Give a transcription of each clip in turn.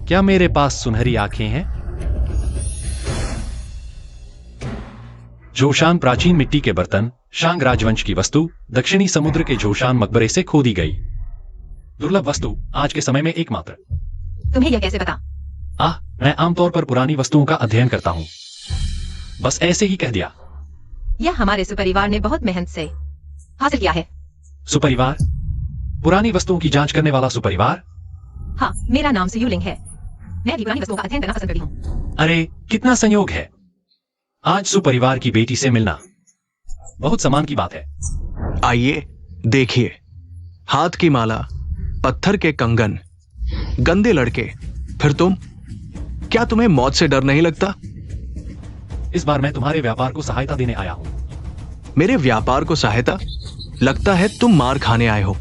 क्या मेरे पास सुनहरी आंखें हैं? जोशान प्राचीन मिट्टी के बर्तन, शांग राजवंश की वस्तु, दक्षिणी समुद्र के जोशान मकबरे से खोदी गई दुर्लभ वस्तु, आज के समय में एकमात्र। तुम्हें यह कैसे पता? मैं आमतौर पर पुरानी वस्तुओं का अध्ययन करता हूँ। बस ऐसे ही कह दिया। यह हमारे सुपरिवार ने बहुत मेहनत से हासिल किया है। सुपरिवार? पुरानी वस्तुओं की जांच करने वाला सुपरिवार? हाँ, मेरा नाम सुयुलिंग है। मैं भी पुरानी वस्तुओं का अध्ययन करना पसंद करती हूँ। अरे, कितना संयोग है। आज सुपरिवार की बेटी से मिलना बहुत सम्मान की बात है। आइए देखिए, हाथ की माला, पत्थर के कंगन, गंदे लड़के, फिर तुम। क्या तुम्हें मौत से डर नहीं लगता? इस बार मैं तुम्हारे व्यापार को सहायता देने आया हूँ। मेरे व्यापार को सहायता? लगता है तुम मार खाने आए हो।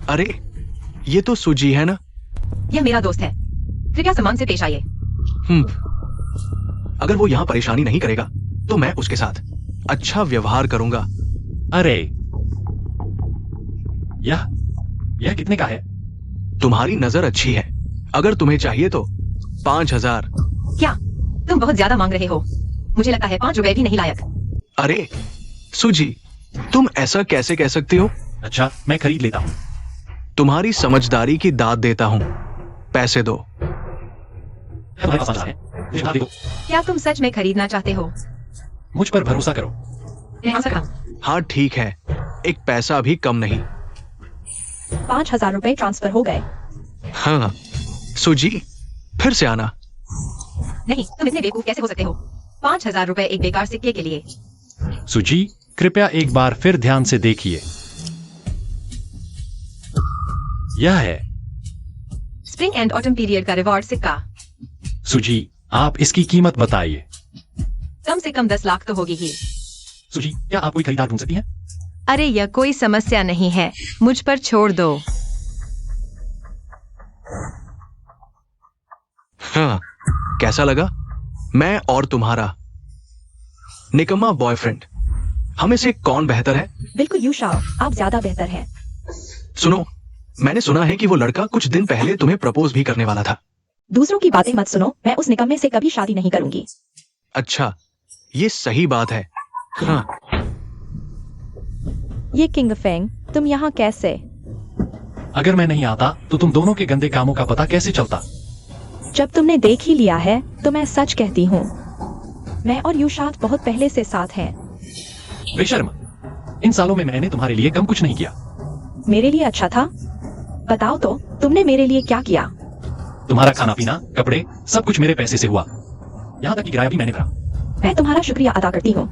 अरे, ये तो सुजी है ना? यह मेरा दोस्त है, कृपया सम्मान से पेश आइए। अगर वो यहां परेशानी नहीं करेगा तो मैं उसके साथ अच्छा व्यवहार करूंगा। अरे, यह कितने का है? तुम्हारी नजर अच्छी है, अगर तुम्हें चाहिए तो 5,000। क्या तुम बहुत ज्यादा मांग रहे हो? मुझे लगता है 5 रुपए भी नहीं लायक। अरे सुजी, तुम ऐसा कैसे कह सकती हो? अच्छा, मैं खरीद लेता हूँ। तुम्हारी समझदारी की दाद देता हूँ, पैसे दो। क्या तुम सच में खरीदना चाहते हो? मुझ पर भरोसा करो। हाँ ठीक है, एक पैसा भी कम नहीं। 5,000 रुपए ट्रांसफर हो गए। हाँ सुजी, फिर से आना। नहीं, तुम इतने बेवकूफ कैसे हो सकते हो? 5,000 रुपए एक बेकार सिक्के के लिए। सुजी, कृपया एक बार फिर ध्यान से देखिए। यह है स्प्रिंग एंड ऑटम पीरियड का रिवॉर्ड सिक्का। सुजी, आप इसकी कीमत बताइए। कम से कम 10 लाख तो होगी ही। सुजी, क्या आप कोई खरीदार ढूंढ सकती हैं? अरे, यह कोई समस्या नहीं है, मुझ पर छोड़ दो। हाँ, कैसा लगा? मैं और तुम्हारा निकम्मा बॉयफ्रेंड, हमें से कौन बेहतर है? बिल्कुल यूशाओ, आप ज्यादा बेहतर हैं। सुनो, मैंने सुना है कि वो लड़का कुछ दिन पहले तुम्हें प्रपोज भी करने वाला था। दूसरों की बातें मत सुनो, मैं उस निकम्मे से कभी शादी नहीं करूंगी। अच्छा, ये सही बात है। हाँ। ये किंग फेंग, तुम यहाँ कैसे? अगर मैं नहीं आता तो तुम दोनों के गंदे कामों का पता कैसे चलता? जब तुमने देख ही लिया है तो मैं सच कहती हूँ, मैं और यूशात बहुत पहले से साथ हैं। बेशर्म, इन सालों में मैंने तुम्हारे लिए कम कुछ नहीं किया। मेरे लिए अच्छा था? बताओ तो, तुमने मेरे लिए क्या किया? तुम्हारा खाना पीना, कपड़े, सब कुछ मेरे पैसे से हुआ। यहाँ तक कि किराया भी मैंने भरा। मैं तुम्हारा शुक्रिया अदा करती हूँ।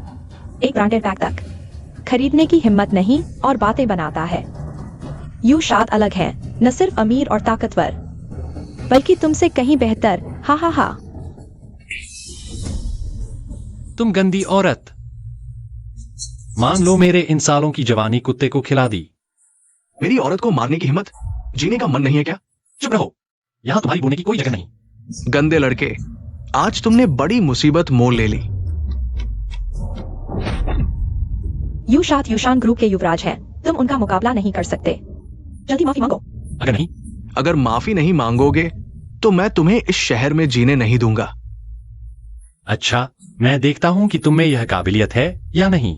एक ब्रांडेड बैग तक खरीदने की हिम्मत नहीं और बातें बनाता है। यूशात अलग है, न सिर्फ अमीर और ताकतवर, बल्कि तुमसे कहीं बेहतर। हा हा हा। तुम गंदी औरत। मान लो मेरे इन सालों की जवानी कुत्ते को खिला दी। मेरी औरत को मारने की हिम्मत? जीने का मन नहीं है क्या? चुप रहो, यहाँ तुम्हारी बोलने की कोई जगह नहीं। गंदे लड़के, आज तुमने बड़ी मुसीबत मोल ले ली। यूशात यूशान ग्रुप के युवराज हैं, तुम उनका मुकाबला नहीं कर सकते। जल्दी माफी मांगो। अगर माफी नहीं मांगोगे तो मैं तुम्हें इस शहर में जीने नहीं दूंगा। अच्छा, मैं देखता हूं कि तुम में यह काबिलियत है या नहीं।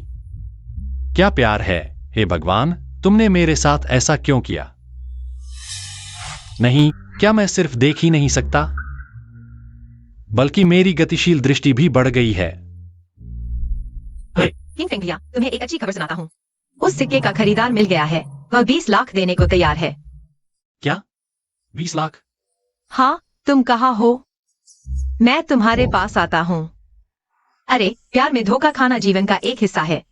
क्या प्यार है? हे भगवान, तुमने मेरे साथ ऐसा क्यों किया? नहीं, क्या मैं सिर्फ देख ही नहीं सकता, बल्कि मेरी गतिशील दृष्टि भी बढ़ गई है। किंग फेंग भैया, तुम्हें एक अच्छी खबर सुनाता हूँ। उस सिक्के का खरीदार मिल गया है, वह 20 लाख देने को तैयार है। क्या? 20 लाख? हाँ, तुम कहाँ हो? मैं तुम्हारे पास आता हूँ। अरे, प्यार में धोखा खाना जीवन का एक हिस्सा है,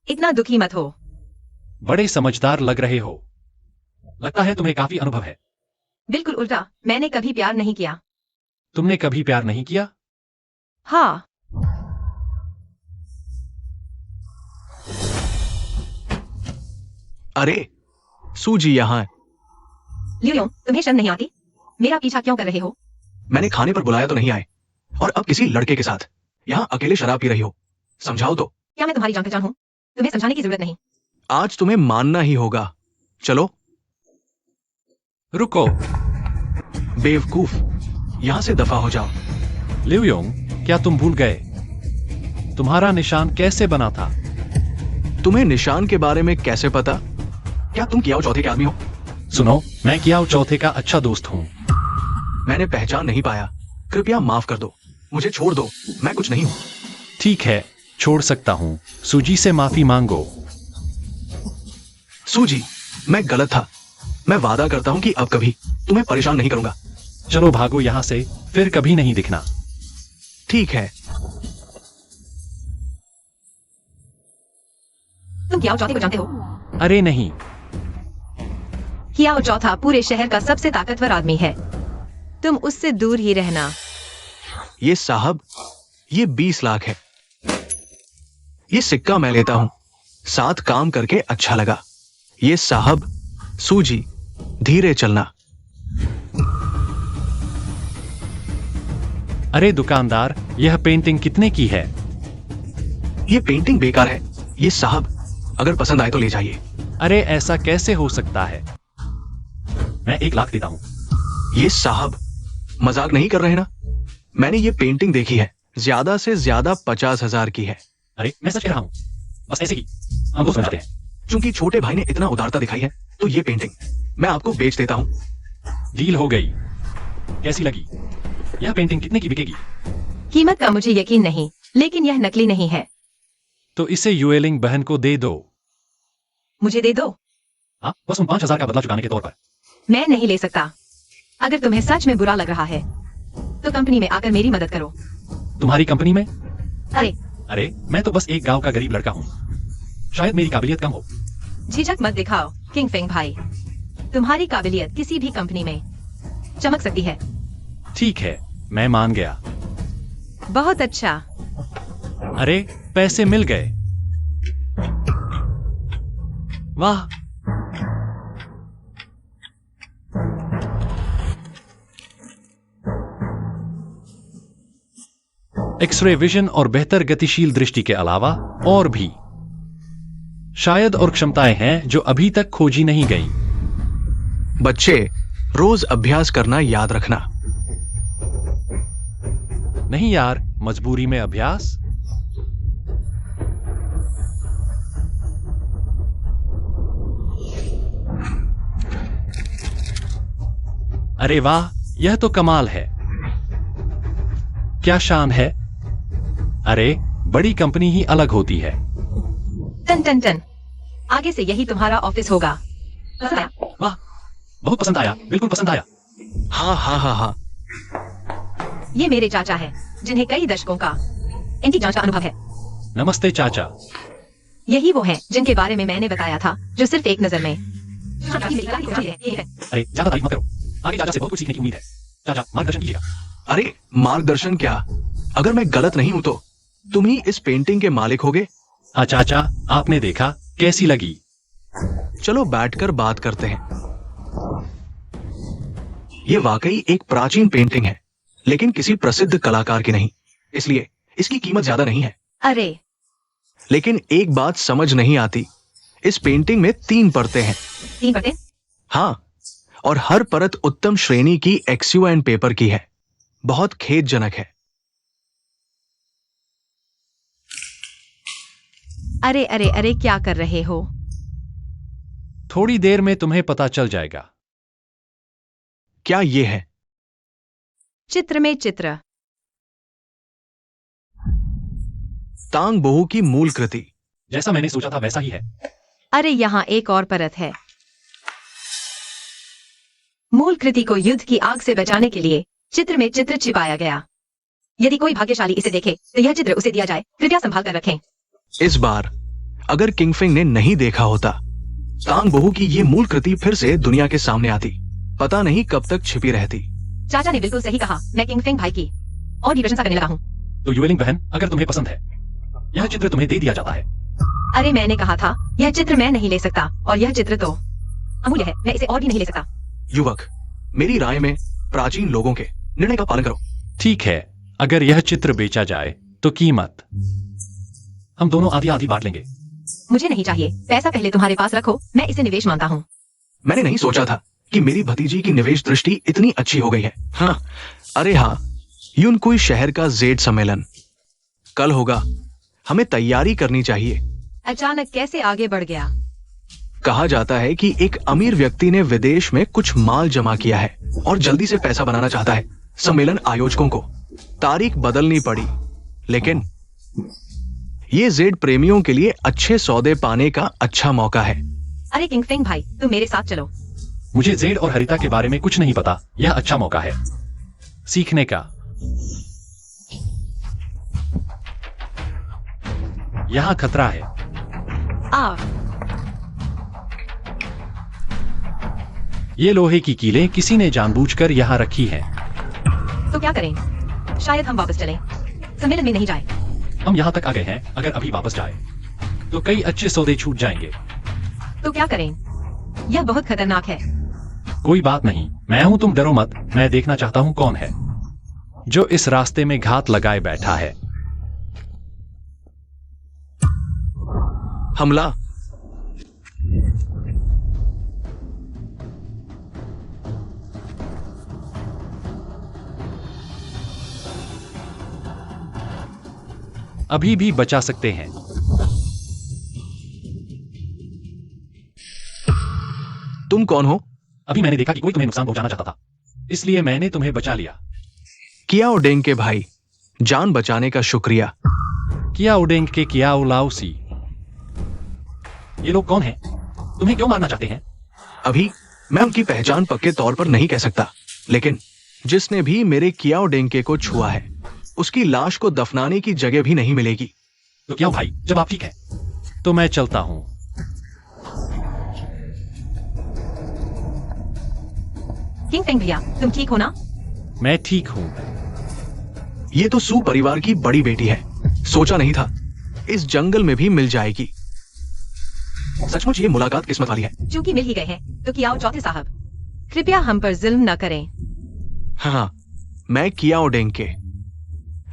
इतना दुखी मत हो। बड़े समझदार लग रहे हो, लगता है तुम्हें काफी अनुभव है। बिल्कुल उल्टा, मैंने कभी प्यार नहीं किया। तुमने कभी प्यार नहीं किया? हाँ। अरे, सूजी यहाँ है। लियोंग, तुम्हें शर्म नहीं आती? मेरा पीछा क्यों कर रहे हो? मैंने खाने पर बुलाया तो नहीं आए, और अब किसी लड़के के साथ यहाँ अकेले शराब पी रही हो। समझाओ तो। क्या मैं तुम्हारी जान पहचान हूँ? तुम्हें समझाने की जरूरत नहीं। आज तुम्हें मानना ही होगा। चलो। रुको, बेवकूफ, यहां से दफा हो जाओ। लियोंग, क्या तुम भूल गए? तुम्हारा निशान कैसे बना था? तुम्हें निशान के बारे में कैसे पता? क्या तुम कियाओ चौथे के आदमी हो? सुनो, मैं कियाओ चौथे का अच्छा दोस्त हूँ। मैंने पहचान नहीं पाया, कृपया माफ कर दो, मुझे छोड़ दो, मैं कुछ नहीं हूं। ठीक है, छोड़ सकता हूँ। सूजी से माफी मांगो। सूजी, मैं गलत था। मैं वादा करता हूं कि अब कभी तुम्हें परेशान नहीं करूंगा। चलो भागो यहाँ से, फिर कभी नहीं दिखना। ठीक है। तुम कियाओ चौथे को जानते हो? अरे नहीं। कियाओ चौथा पूरे शहर का सबसे ताकतवर आदमी है। तुम उससे दूर ही रहना। ये साहब, ये 20 लाख है। ये सिक्का मैं लेता हूं, साथ काम करके अच्छा लगा। ये साहब, सूजी, धीरे चलना। अरे दुकानदार, यह पेंटिंग कितने की है? ये पेंटिंग बेकार है। ये साहब, अगर पसंद आए तो ले जाइए। अरे ऐसा कैसे हो सकता है? मैं 1 लाख देता हूँ। ये साहब, मजाक नहीं कर रहे ना? मैंने ये पेंटिंग देखी है, ज्यादा से ज्यादा 50,000 की है। अरे मैं सच कह रहा हूँ, बस ऐसे ही हम दोस्त बन जाते हैं। क्योंकि छोटे भाई ने इतना उदारता दिखाई है, तो ये पेंटिंग मैं आपको बेच देता हूं। डील हो गई। कैसी लगी? यह पेंटिंग कितने की बिकेगी? कीमत का मुझे यकीन नहीं, लेकिन यह नकली नहीं है। तो इसे युएलिंग बहन को दे दो। मुझे दे दो। हाँ, बस उन 5,000 का बदला चुकाने के तौर पर। मैं नहीं ले सकता। अगर तुम्हें सच में बुरा लग रहा है तो कंपनी में आकर मेरी मदद करो। तुम्हारी कंपनी में? अरे मैं तो बस एक गांव का गरीब लड़का हूँ, शायद मेरी काबिलियत कम हो। झिझक मत दिखाओ किंग फेंग भाई, तुम्हारी काबिलियत किसी भी कंपनी में चमक सकती है। ठीक है, मैं मान गया। बहुत अच्छा। अरे पैसे मिल गए। वाह। एक्सरे विजन और बेहतर गतिशील दृष्टि के अलावा और भी शायद और क्षमताएं हैं जो अभी तक खोजी नहीं गई। बच्चे, रोज अभ्यास करना याद रखना। नहीं यार, मजबूरी में अभ्यास। अरे वाह, यह तो कमाल है। क्या शान है। अरे बड़ी कंपनी ही अलग होती है। टन टन टन, आगे से यही तुम्हारा ऑफिस होगा। पसंद आया? वाह, बहुत पसंद आया, बिल्कुल पसंद आया। हाँ हाँ हाँ हाँ। ये मेरे चाचा हैं, जिन्हें कई दशकों का इनकी जांच का अनुभव है। नमस्ते चाचा। यही वो हैं जिनके बारे में मैंने बताया था, जो सिर्फ एक नजर में। अरे ज्यादा तारीफ मत करो, आगे चाचा से बहुत कुछ सीखने की उम्मीद है। चाचा मार्गदर्शन कीजिएगा। अरे मार्गदर्शन क्या? अगर मैं गलत नहीं हूं तो तुम ही इस पेंटिंग के मालिक होगे। चाचा, आपने देखा, कैसी लगी? चलो बैठकर बात करते हैं। ये वाकई एक प्राचीन पेंटिंग है, लेकिन किसी प्रसिद्ध कलाकार की नहीं, इसलिए इसकी कीमत ज्यादा नहीं है। अरे लेकिन एक बात समझ नहीं आती, इस पेंटिंग में 3 परतें हैं। 3 परतें? हाँ, और हर परत उत्तम श्रेणी की XUN पेपर की है। बहुत खेदजनक है। अरे अरे अरे, क्या कर रहे हो? थोड़ी देर में तुम्हें पता चल जाएगा। क्या ये है? चित्र में चित्र। तांग बोहू की मूल कृति। जैसा मैंने सोचा था वैसा ही है। अरे यहाँ एक और परत है। मूल कृति को युद्ध की आग से बचाने के लिए चित्र में चित्र छिपाया गया। यदि कोई भाग्यशाली इसे देखे तो यह चित्र उसे दिया जाए। कृपया संभाल कर रखें। इस बार अगर किंगफिंग ने नहीं देखा होता, तांग बोहू की ये मूल कृति फिर से दुनिया के सामने आती, पता नहीं कब तक छिपी रहती। चाचा ने बिल्कुल सही कहा। मैं किंग फेंग भाई की और भी प्रशंसा करने लगा हूँ। तो युएलिंग बहन, अगर तुम्हें पसंद है, यह चित्र तुम्हें दे दिया जाता है। अरे मैंने कहा था, यह चित्र मैं नहीं ले सकता, और यह चित्र तो अमूल्य है। मैं इसे और भी नहीं ले सकता। युवक, मेरी राय में प्राचीन लोगों के निर्णय का पालन करो। ठीक है, अगर यह चित्र बेचा जाए तो कीमत हम दोनों आधी आधी बांट लेंगे। मुझे नहीं चाहिए। पैसा पहले तुम्हारे पास रखो, मैं इसे निवेश मानता हूँ। मैंने नहीं सोचा था कि मेरी भतीजी की निवेश दृष्टि इतनी अच्छी हो गई है। हाँ, अरे हाँ, युनकुई शहर का जेड सम्मेलन कल होगा। हमें तैयारी करनी चाहिए। अचानक कैसे आगे बढ़ गया? कहा जाता है कि एक अमीर व्यक्ति ने विदेश में कुछ माल जमा किया है और जल्दी से पैसा बनाना चाहता है। सम्मेलन आयोजकों को तारीख बदलनी पड़ी, लेकिन ये जेड प्रेमियों के लिए अच्छे सौदे पाने का अच्छा मौका है। अरे किंगफिंग भाई, तुम मेरे साथ चलो। मुझे जेड और हरिता के बारे में कुछ नहीं पता। यह अच्छा मौका है सीखने का। यहाँ खतरा है। आ ये लोहे की कीलें किसी ने जानबूझकर यहाँ रखी हैं। तो क्या करें? शायद हम वापस चलें, सम्मेलन में नहीं जाए। हम यहाँ तक आ गए हैं, अगर अभी वापस जाए तो कई अच्छे सौदे छूट जाएंगे। तो क्या करें? यह बहुत खतरनाक है। कोई बात नहीं, मैं हूं, तुम डरो मत। मैं देखना चाहता हूं कौन है जो इस रास्ते में घात लगाए बैठा है। हमला। अभी भी बचा सकते हैं। तुम कौन हो? अभी मैंने देखा कि कोई तुम्हें नुकसान पहुंचाना चाहता था, इसलिए मैंने तुम्हें बचा लिया। कियाओ डेंग के भाई, जान बचाने का शुक्रिया। कियाओ डेंग के कियाओ लाओसी। ये लोग कौन हैं? तुम्हें क्यों मारना चाहते हैं? अभी मैं उनकी पहचान पक्के तौर पर नहीं कह सकता, लेकिन जिसने भी मेरे कियाओ डेंके को छुआ है उसकी लाश को दफनाने की जगह भी नहीं मिलेगी। तो क्या भाई, जब आप ठीक है तो मैं चलता हूं। किंगफिंग भैया, तुम ठीक हो ना? मैं ठीक हूं। ये तो सू परिवार की बड़ी बेटी है। सोचा नहीं था इस जंगल में भी मिल जाएगी। सचमुच ये मुलाकात किस्मत वाली है। चूंकि मिल ही गए हैं तो कियाओ चौथे साहब, कृपया हम पर जुल्म न करें। हाँ, मैं कियाओ डेंके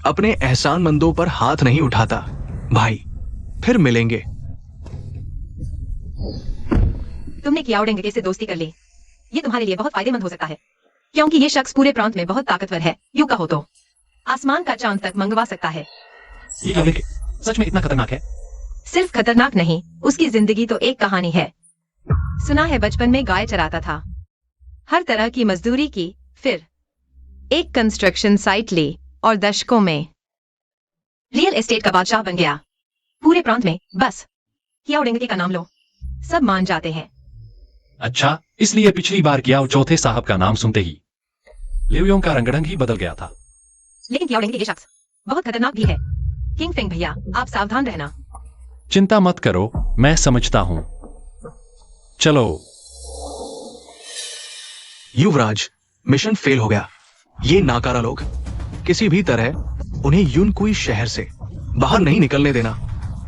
अपने एहसानमंदों पर हाथ नहीं उठाता। भाई, फिर मिलेंगे। तुमने कियाओ डेंगे से दोस्ती कर ली। ये तुम्हारे लिए बहुत फायदेमंद हो सकता है, क्योंकि ये शख्स पूरे प्रांत में बहुत ताकतवर है। यूं कहो तो आसमान का चांद तक मंगवा सकता है। ये क्या लेके सच में इतना खतरनाक है? सिर्फ खतरनाक नहीं, उसकी जिंदगी तो एक कहानी है। सुना है बचपन में गाय चराता था, हर तरह की मजदूरी की, फिर एक कंस्ट्रक्शन साइट ली और दशकों में रियल एस्टेट का बादशाह बन गया। पूरे प्रांत में बस कियाओ डेंगे का नाम लो, सब मान जाते हैं। अच्छा, इसलिए पिछली बार कियाओ चौथे साहब का नाम सुनते ही लियोंग का रंगढंग ही बदल गया था। लेकिन कियाओ डेंगे ये शख्स बहुत खतरनाक भी है। किंगफिंग भैया, आप सावधान रहना। चिंता मत करो, मैं समझता हूं। चलो। युवराज, मिशन फेल हो गया। ये नाकारा लोग किसी भी तरह उन्हें युनकुई शहर से बाहर नहीं निकलने देना,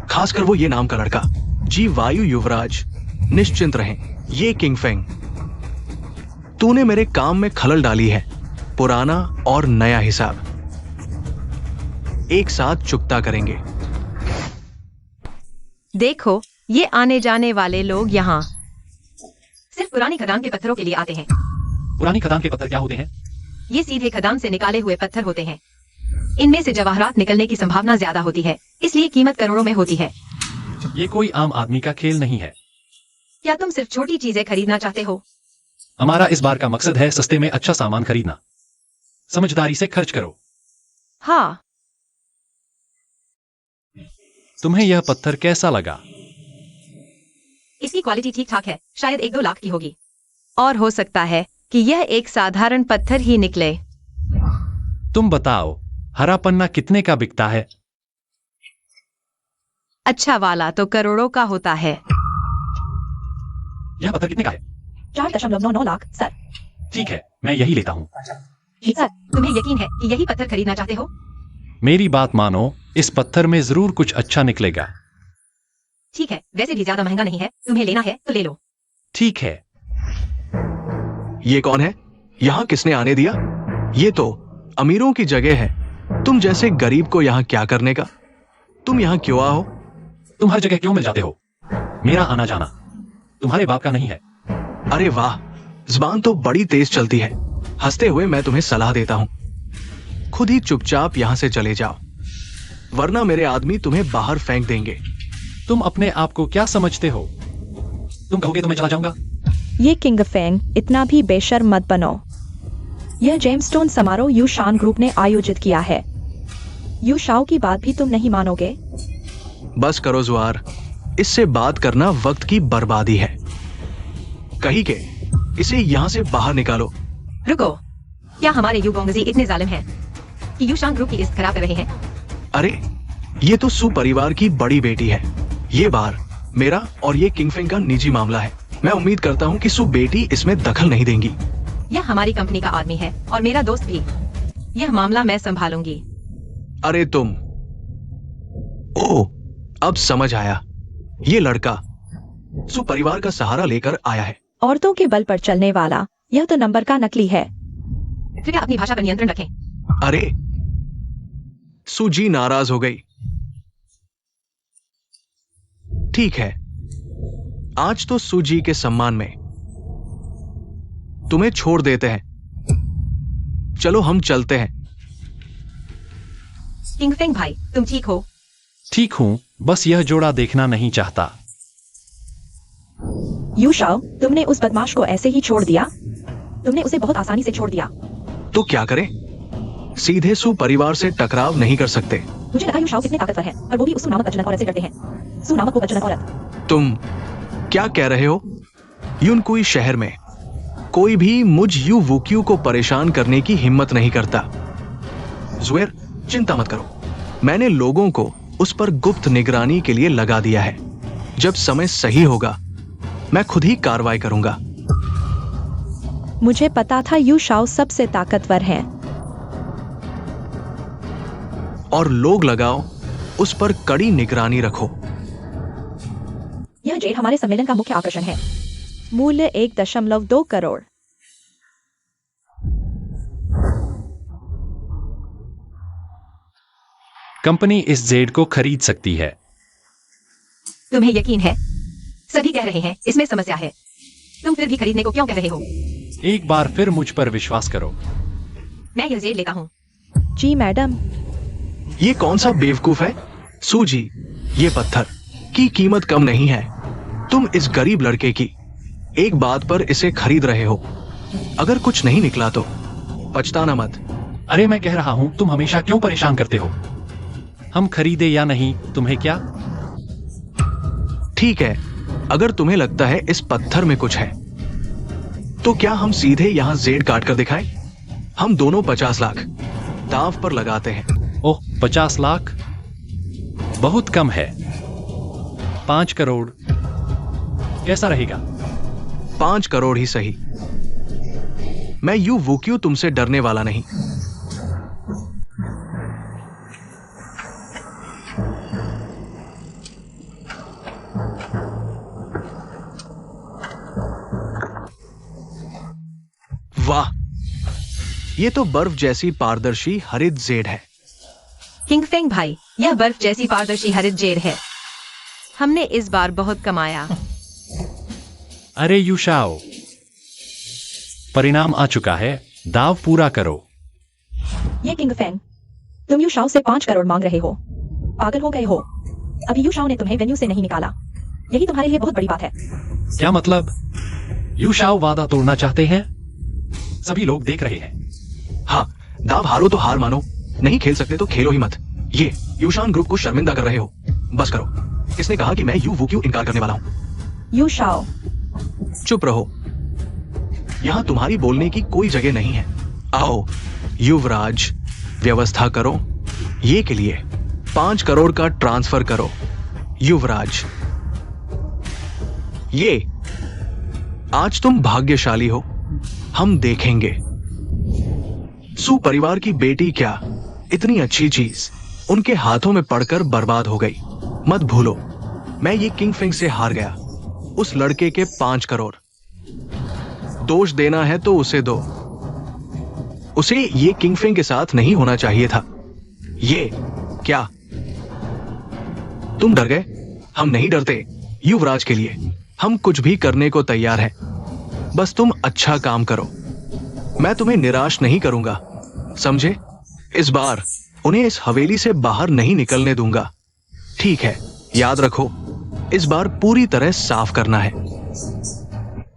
खासकर वो ये नाम का लड़का। जी वायु युवराज, निश्चिंत रहें। ये किंगफेंग, तूने मेरे काम में खलल डाली है। पुराना और नया हिसाब एक साथ चुकता करेंगे। देखो, ये आने जाने वाले लोग यहाँ सिर्फ पुरानी खदान के पत्थरों के लिए आते हैं। पुरानी खदान के पत्थर क्या होते हैं? ये सीधे खदान से निकाले हुए पत्थर होते हैं। इनमें से जवाहरात निकलने की संभावना ज्यादा होती है, इसलिए कीमत करोड़ों में होती है। ये कोई आम आदमी का खेल नहीं है। क्या तुम सिर्फ छोटी चीजें खरीदना चाहते हो? हमारा इस बार का मकसद है सस्ते में अच्छा सामान खरीदना। समझदारी से खर्च करो। हाँ। तुम्हें यह पत्थर कैसा लगा? इसकी क्वालिटी ठीक ठाक है, शायद 1-2 लाख की होगी। और हो सकता है कि यह एक साधारण पत्थर ही निकले। तुम बताओ, हरा पन्ना कितने का बिकता है? अच्छा वाला तो करोड़ों का होता है। यह पत्थर कितने का है? 4.99 लाख सर। ठीक है, मैं यही लेता हूँ। सर, तुम्हें यकीन है कि यही पत्थर खरीदना चाहते हो? मेरी बात मानो, इस पत्थर में जरूर कुछ अच्छा निकलेगा। ठीक है, वैसे भी ज्यादा महंगा नहीं है। तुम्हें लेना है तो ले लो। ठीक है। ये कौन है? यहाँ किसने आने दिया? ये तो अमीरों की जगह है। तुम जैसे गरीब को यहाँ क्या करने का? तुम यहाँ क्यों आओ? तुम हर जगह क्यों मिल जाते हो? मेरा आना जाना तुम्हारे बाप का नहीं है। अरे वाह, जुबान तो बड़ी तेज चलती है। हंसते हुए मैं तुम्हें सलाह देता हूं, खुद ही चुपचाप यहां से चले जाओ, वरना मेरे आदमी तुम्हें बाहर फेंक देंगे। तुम अपने आप को क्या समझते हो? तुम कहोगे तो मैं चला जाऊंगा। ये किंग फेंग, इतना भी बेशर्म मत बनो। यह जेम्सस्टोन समारोह यू शान ग्रुप ने आयोजित किया है। यू शाओ की बात भी तुम नहीं मानोगे। बस करो जुआर, इससे बात करना वक्त की बर्बादी है। कहीं के इसे यहां से बाहर निकालो। रुको, क्या हमारे यू गोंगजी इतने जालिम हैं कि यू शान ग्रुप की इज्जत खराब कर रहे हैं? अरे ये तो सु परिवार की बड़ी बेटी है। ये बार मेरा और ये किंगफिंग का निजी मामला है। मैं उम्मीद करता हूँ कि सु बेटी इसमें दखल नहीं देंगी। यह हमारी कंपनी का आदमी है और मेरा दोस्त भी। यह मामला मैं संभालूंगी। अरे तुम, ओ अब समझ आया, ये लड़का सु परिवार का सहारा लेकर आया है। औरतों के बल पर चलने वाला यह तो नंबर का नकली है। कृपया अपनी भाषा पर नियंत्रण रखें। अरे सुजी नाराज हो गई। ठीक है, आज तो सुजी के सम्मान में तुम्हें छोड़ देते हैं। चलो हम चलते हैं। किंगफेंग भाई, तुम ठीक हो? ठीक हूं, बस यह जोड़ा देखना नहीं चाहता। यू शाओ, तुमने उस बदमाश को ऐसे ही छोड़ दिया? तुमने उसे बहुत आसानी से छोड़ दिया। तो क्या करें? सीधे सु परिवार से टकराव नहीं कर सकते। मुझे लगा यू शाओ कितने ताकतवर है, और वो भी उस सु नामक अजनबी औरत से डरते हैं। सु नामक वो अजनबी औरत। तुम क्या कह रहे हो? यूनकुई शहर में कोई भी मुझ यू वुक्यू को परेशान करने की हिम्मत नहीं करता। जुएर, चिंता मत करो, मैंने लोगों को उस पर गुप्त निगरानी के लिए लगा दिया है। जब समय सही होगा मैं खुद ही कार्रवाई करूंगा। मुझे पता था यू शाओ सबसे ताकतवर है। और लोग लगाओ, उस पर कड़ी निगरानी रखो। यह जेल हमारे सम्मेलन का मुख्य आकर्षण है। मूल्य 1.2 करोड़। कंपनी इस जेड को खरीद सकती है। तुम्हें यकीन है? सभी कह रहे हैं इसमें समस्या है। तुम फिर भी खरीदने को क्यों कह रहे हो? एक बार फिर मुझ पर विश्वास करो। मैं यह जेड लेता हूँ। जी मैडम। ये कौन सा बेवकूफ है? सूजी, ये पत्थर की कीमत कम नहीं है। तुम इस गरीब लड़के की एक बात पर इसे खरीद रहे हो। अगर कुछ नहीं निकला तो पछताना मत। अरे मैं कह रहा हूं, तुम हमेशा क्यों परेशान करते हो? हम खरीदे या नहीं, तुम्हें क्या? ठीक है, अगर तुम्हें लगता है इस पत्थर में कुछ है तो क्या हम सीधे यहां जेड काट कर दिखाएं? हम दोनों 50 लाख दांव पर लगाते हैं। ओह, 50 लाख बहुत कम है। 5 करोड़ कैसा रहेगा? 5 करोड़ ही सही। मैं यू वुक्यू तुमसे डरने वाला नहीं। वाह, ये तो बर्फ जैसी पारदर्शी हरित जेड है। किंगफेंग भाई, यह बर्फ जैसी पारदर्शी हरित जेड है। हमने इस बार बहुत कमाया। अरे यू शाओ, परिणाम आ चुका है, दाव पूरा करो। ये किंग फेंग, तुम यू शाओ से 5 करोड़ मांग रहे हो? पागल हो गए हो? अभी यू शाओ ने तुम्हें वेन्यू से नहीं निकाला। यही तुम्हारे लिए बहुत बड़ी बात है। क्या मतलब? यू शाओ वादा तोड़ना चाहते हैं? सभी लोग देख रहे हैं। हाँ, दाव हारो तो हार मानो, नहीं खेल सकते तो खेलो ही मत। ये यूशान ग्रुप को शर्मिंदा कर रहे हो। बस करो। इसने कहा कि मैं यू वुक्यू इनकार करने वाला हूं। यू शाओ, चुप रहो, यहां तुम्हारी बोलने की कोई जगह नहीं है। आओ युवराज, व्यवस्था करो। ये के लिए 5 करोड़ का ट्रांसफर करो। युवराज, ये आज तुम भाग्यशाली हो, हम देखेंगे। सु परिवार की बेटी क्या इतनी अच्छी चीज उनके हाथों में पड़कर बर्बाद हो गई। मत भूलो, मैं ये किंगफिंग से हार गया। उस लड़के के 5 करोड़। दोष देना है तो उसे दो। उसे ये किंगफिंग के साथ नहीं होना चाहिए था। ये क्या तुम डर गए? हम नहीं डरते। युवराज के लिए हम कुछ भी करने को तैयार हैं। बस तुम अच्छा काम करो। मैं तुम्हें निराश नहीं करूंगा, समझे? इस बार उन्हें इस हवेली से बाहर नहीं निकलने दूंगा। ठीक है, याद रखो, इस बार पूरी तरह साफ करना है।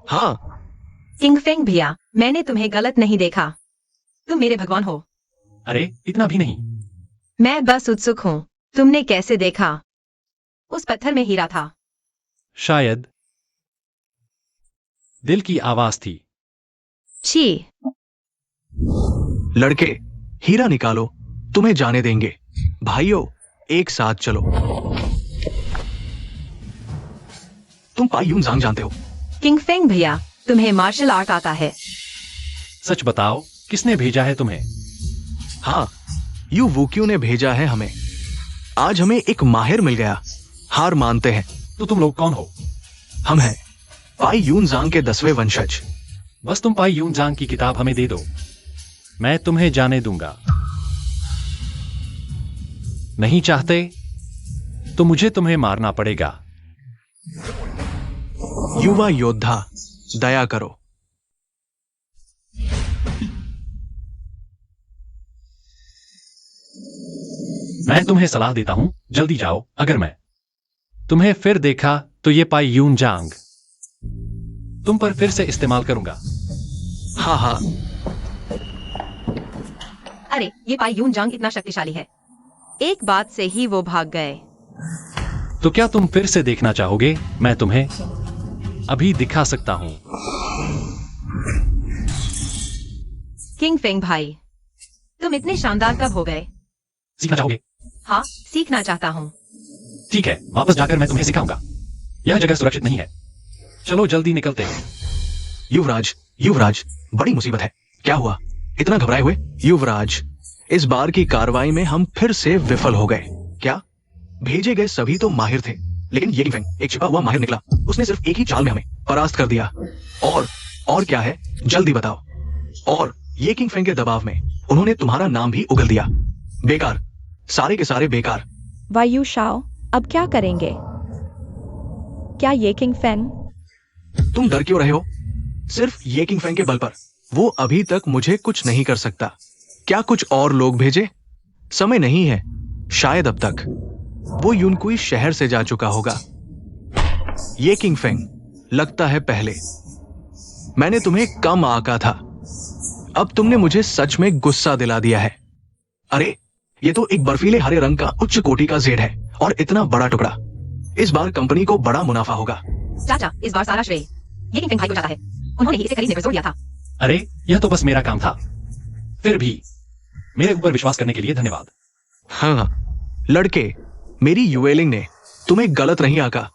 हाँ। किंग फेंग भैया, मैंने तुम्हें गलत नहीं देखा। तुम मेरे भगवान हो। अरे इतना भी नहीं। मैं बस उत्सुक हूँ, तुमने कैसे देखा? उस पत्थर में हीरा था। शायद दिल की आवाज थी। छी। लड़के, हीरा निकालो, तुम्हें जाने देंगे। भाइयों, एक साथ चलो। तुम पाई यूनजांग जानते हो? किंग फेंग भैया, तुम्हें मार्शल आर्ट आता है? सच बताओ, किसने भेजा है तुम्हें? हाँ, यू वूक्यू ने भेजा है हमें। आज हमें एक माहिर मिल गया। हार मानते हैं। तो तुम लोग कौन हो? हम हैं पाई यूनजांग के 10वें वंशज। बस तुम पाई यूनजांग की किताब हमें दे दो, मैं तुम्हें जाने दूंगा। नहीं चाहते तो मुझे तुम्हें मारना पड़ेगा। युवा योद्धा, दया करो। मैं तुम्हें सलाह देता हूं, जल्दी जाओ। अगर मैं तुम्हें फिर देखा तो ये पाई यूनजांग तुम पर फिर से इस्तेमाल करूंगा। हाँ हाँ। अरे ये पाई यूनजांग इतना शक्तिशाली है, एक बात से ही वो भाग गए। तो क्या तुम फिर से देखना चाहोगे? मैं तुम्हें अभी दिखा सकता हूं। किंग फेंग भाई, तुम इतने शानदार कब हो गए? सीखना चाहोगे? हाँ, सीखना चाहता हूँ। ठीक है, वापस जाकर मैं तुम्हें सिखाऊंगा। यह जगह सुरक्षित नहीं है, चलो जल्दी निकलते हैं। युवराज, युवराज, बड़ी मुसीबत है। क्या हुआ? इतना घबराए हुए? युवराज, इस बार की कार्रवाई में हम फिर से विफल हो गए। क्या? भेजे गए सभी तो माहिर थे, लेकिन ये किंग फेंग एक छिपा हुआ माहिर निकला। उसने सिर्फ एक ही चाल में हमें परास्त कर दिया। और क्या है? जल्दी बताओ। और ये किंग फेंग के दबाव में उन्होंने तुम्हारा नाम भी उगल दिया। बेकार, सारे के सारे बेकार। वायु शाओ, अब क्या करेंगे? क्या ये किंग फेंग? तुम डर क्यों रहे हो? सिर्फ ये किंग फेंग के बल पर वो अभी तक मुझे कुछ नहीं कर सकता। क्या कुछ और लोग भेजे? समय नहीं है, शायद अब तक वो यूनकुई शहर से जा चुका होगा। ये किंग फेंग, लगता है पहले मैंने तुम्हें कम आंका था। अब तुमने मुझे सच में गुस्सा दिला दिया है। अरे, ये तो एक बर्फीले हरे रंग का उच्च कोटि का जेड है, और इतना बड़ा टुकड़ा। इस बार कंपनी को बड़ा मुनाफा होगा। चाचा, इस बार सारा श्रेय ये किंग फेंग भाई को जाता है। उन्होंने ही इसे खरीदने पर जोर दिया था। अरे यह तो बस मेरा काम था। फिर भी मेरे ऊपर विश्वास करने के लिए धन्यवाद। हाँ लड़के, मेरी युएलिंग ने तुम्हें गलत नहीं आका।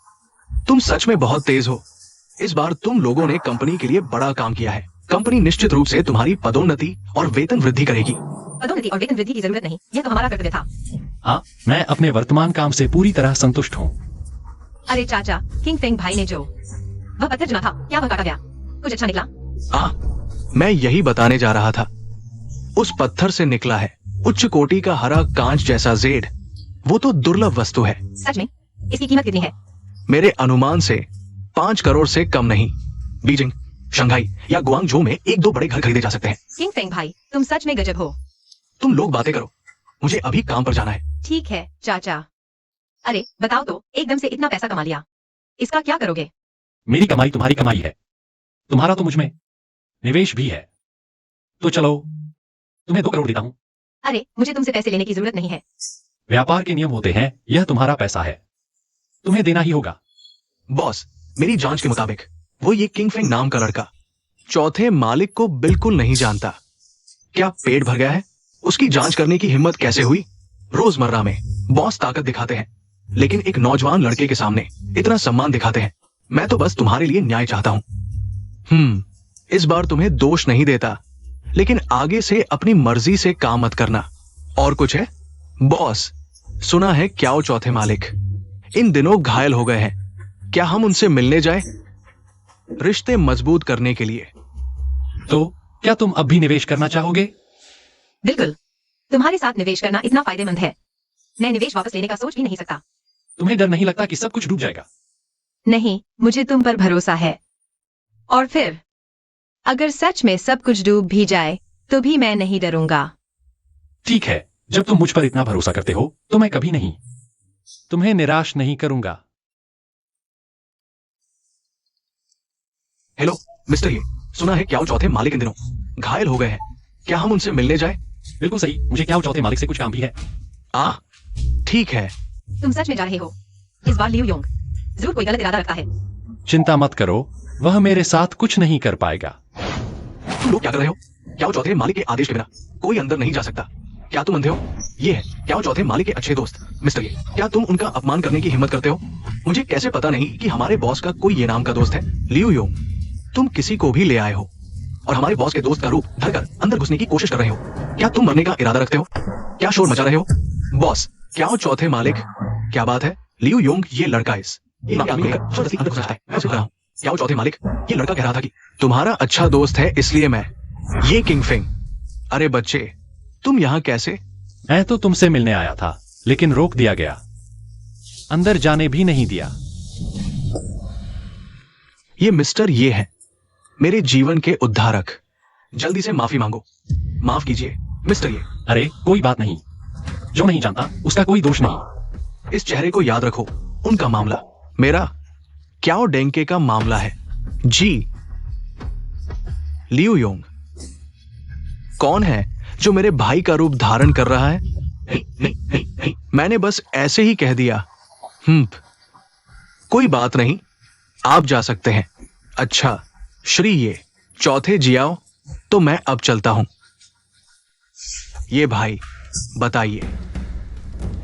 तुम सच में बहुत तेज हो। इस बार तुम लोगों ने कंपनी के लिए बड़ा काम किया है। कंपनी निश्चित रूप से तुम्हारी पदोन्नति और वेतन वृद्धि करेगी। पदोन्नति और वेतन वृद्धि की जरूरत नहीं, यह तो हमारा कर्तव्य था। हाँ, मैं अपने वर्तमान काम से पूरी तरह संतुष्ट हूँ। अरे चाचा, किंग फेंग भाई ने जो वह पत्थर चुना था, क्या वह काटा गया? कुछ अच्छा निकला? मैं यही बताने जा रहा था। उस पत्थर से निकला है उच्च कोटि का हरा कांच जैसा जेड। वो तो दुर्लभ वस्तु है। सच में? इसकी कीमत कितनी है? मेरे अनुमान से 5 करोड़ से कम नहीं। बीजिंग, शंघाई या गुआंगझो में 1-2 बड़े घर खरीदे जा सकते हैं। किंग फेंग भाई, तुम सच में गजब हो। तुम लोग बातें करो, मुझे अभी काम पर जाना है। ठीक है चाचा। अरे बताओ तो, एकदम से इतना पैसा कमा लिया, इसका क्या करोगे? मेरी कमाई तुम्हारी कमाई है, तुम्हारा तो मुझ में निवेश भी है। तो चलो, तुम्हें 2 करोड़ देता हूं। अरे मुझे तुमसे पैसे लेने की जरूरत नहीं है। व्यापार के नियम होते हैं, यह तुम्हारा पैसा है, तुम्हें देना ही होगा। बॉस, मेरी जांच के मुताबिक वो ये किंग फेंग नाम का लड़का चौथे मालिक को बिल्कुल नहीं जानता। क्या पेट भर गया है? उसकी जांच करने की हिम्मत कैसे हुई? रोजमर्रा में बॉस ताकत दिखाते हैं, लेकिन एक नौजवान लड़के के सामने इतना सम्मान दिखाते हैं। मैं तो बस तुम्हारे लिए न्याय चाहता हूं। इस बार तुम्हें दोष नहीं देता, लेकिन आगे से अपनी मर्जी से काम मत करना। और कुछ है? बॉस, सुना है क्याओ चौथे मालिक इन दिनों घायल हो गए हैं। क्या हम उनसे मिलने जाए? रिश्ते मजबूत करने के लिए। तो क्या तुम अब भी निवेश करना चाहोगे? बिल्कुल, तुम्हारे साथ निवेश करना इतना फायदेमंद है, मैं निवेश वापस लेने का सोच भी नहीं सकता। तुम्हें डर नहीं लगता कि सब कुछ डूब जाएगा? नहीं, मुझे तुम पर भरोसा है। और फिर अगर सच में सब कुछ डूब भी जाए तो भी मैं नहीं डरूंगा। ठीक है, जब तुम मुझ पर इतना भरोसा करते हो तो मैं कभी नहीं तुम्हें निराश नहीं करूंगा। हेलो मिस्टर ये, सुना है क्याओ चौथे मालिक इन दिनों घायल हो गए हैं। क्या हम उनसे मिलने जाए? बिल्कुल सही, मुझे क्या चौथे मालिक से कुछ काम भी है। ठीक है। तुम सच में जा रहे हो? इस बार लियू योंग जरूर कोई गलत इरादा रखता है। चिंता मत करो, वह मेरे साथ कुछ नहीं कर पाएगा। तुम लोग क्या कर रहे हो? क्याओ चौथे मालिक के आदेश के बिना कोई अंदर नहीं जा सकता। क्या तुम अंधे हो? ये है क्याओ चौथे मालिक के अच्छे दोस्त मिस्टर ये। क्या तुम उनका अपमान करने की हिम्मत करते हो? मुझे कैसे पता नहीं कि हमारे बॉस का कोई ये नाम का दोस्त है? लियू योंग, तुम किसी को भी ले आए हो और हमारे बॉस के दोस्त का रूप धरकर अंदर घुसने की कोशिश कर रहे हो। क्या तुम मरने का इरादा रखते हो? क्या शोर मचा रहे हो? बॉस, क्याओ चौथे मालिक, क्या बात है? लियू योंग, ये लड़का क्याओ चौथे मालिक, ये लड़का कह रहा था कि तुम्हारा अच्छा दोस्त है, इसलिए मैं ये किंग फिंग। अरे बच्चे, तुम यहाँ कैसे? मैं तो तुमसे मिलने आया था, लेकिन रोक दिया गया, अंदर जाने भी नहीं दिया। ये मिस्टर ये है, मेरे जीवन के उद्धारक। जल्दी से माफी मांगो। माफ कीजिए मिस्टर ये। अरे कोई बात नहीं, जो नहीं जानता उसका कोई दोष नहीं। इस चेहरे को याद रखो। उनका मामला मेरा क्याओ डेंके का मामला है। जी, लियू योंग कौन है जो मेरे भाई का रूप धारण कर रहा है? मैंने बस ऐसे ही कह दिया। कोई बात नहीं, आप जा सकते हैं। अच्छा श्री ये चौथे जियाओ, तो मैं अब चलता हूं। ये भाई बताइए,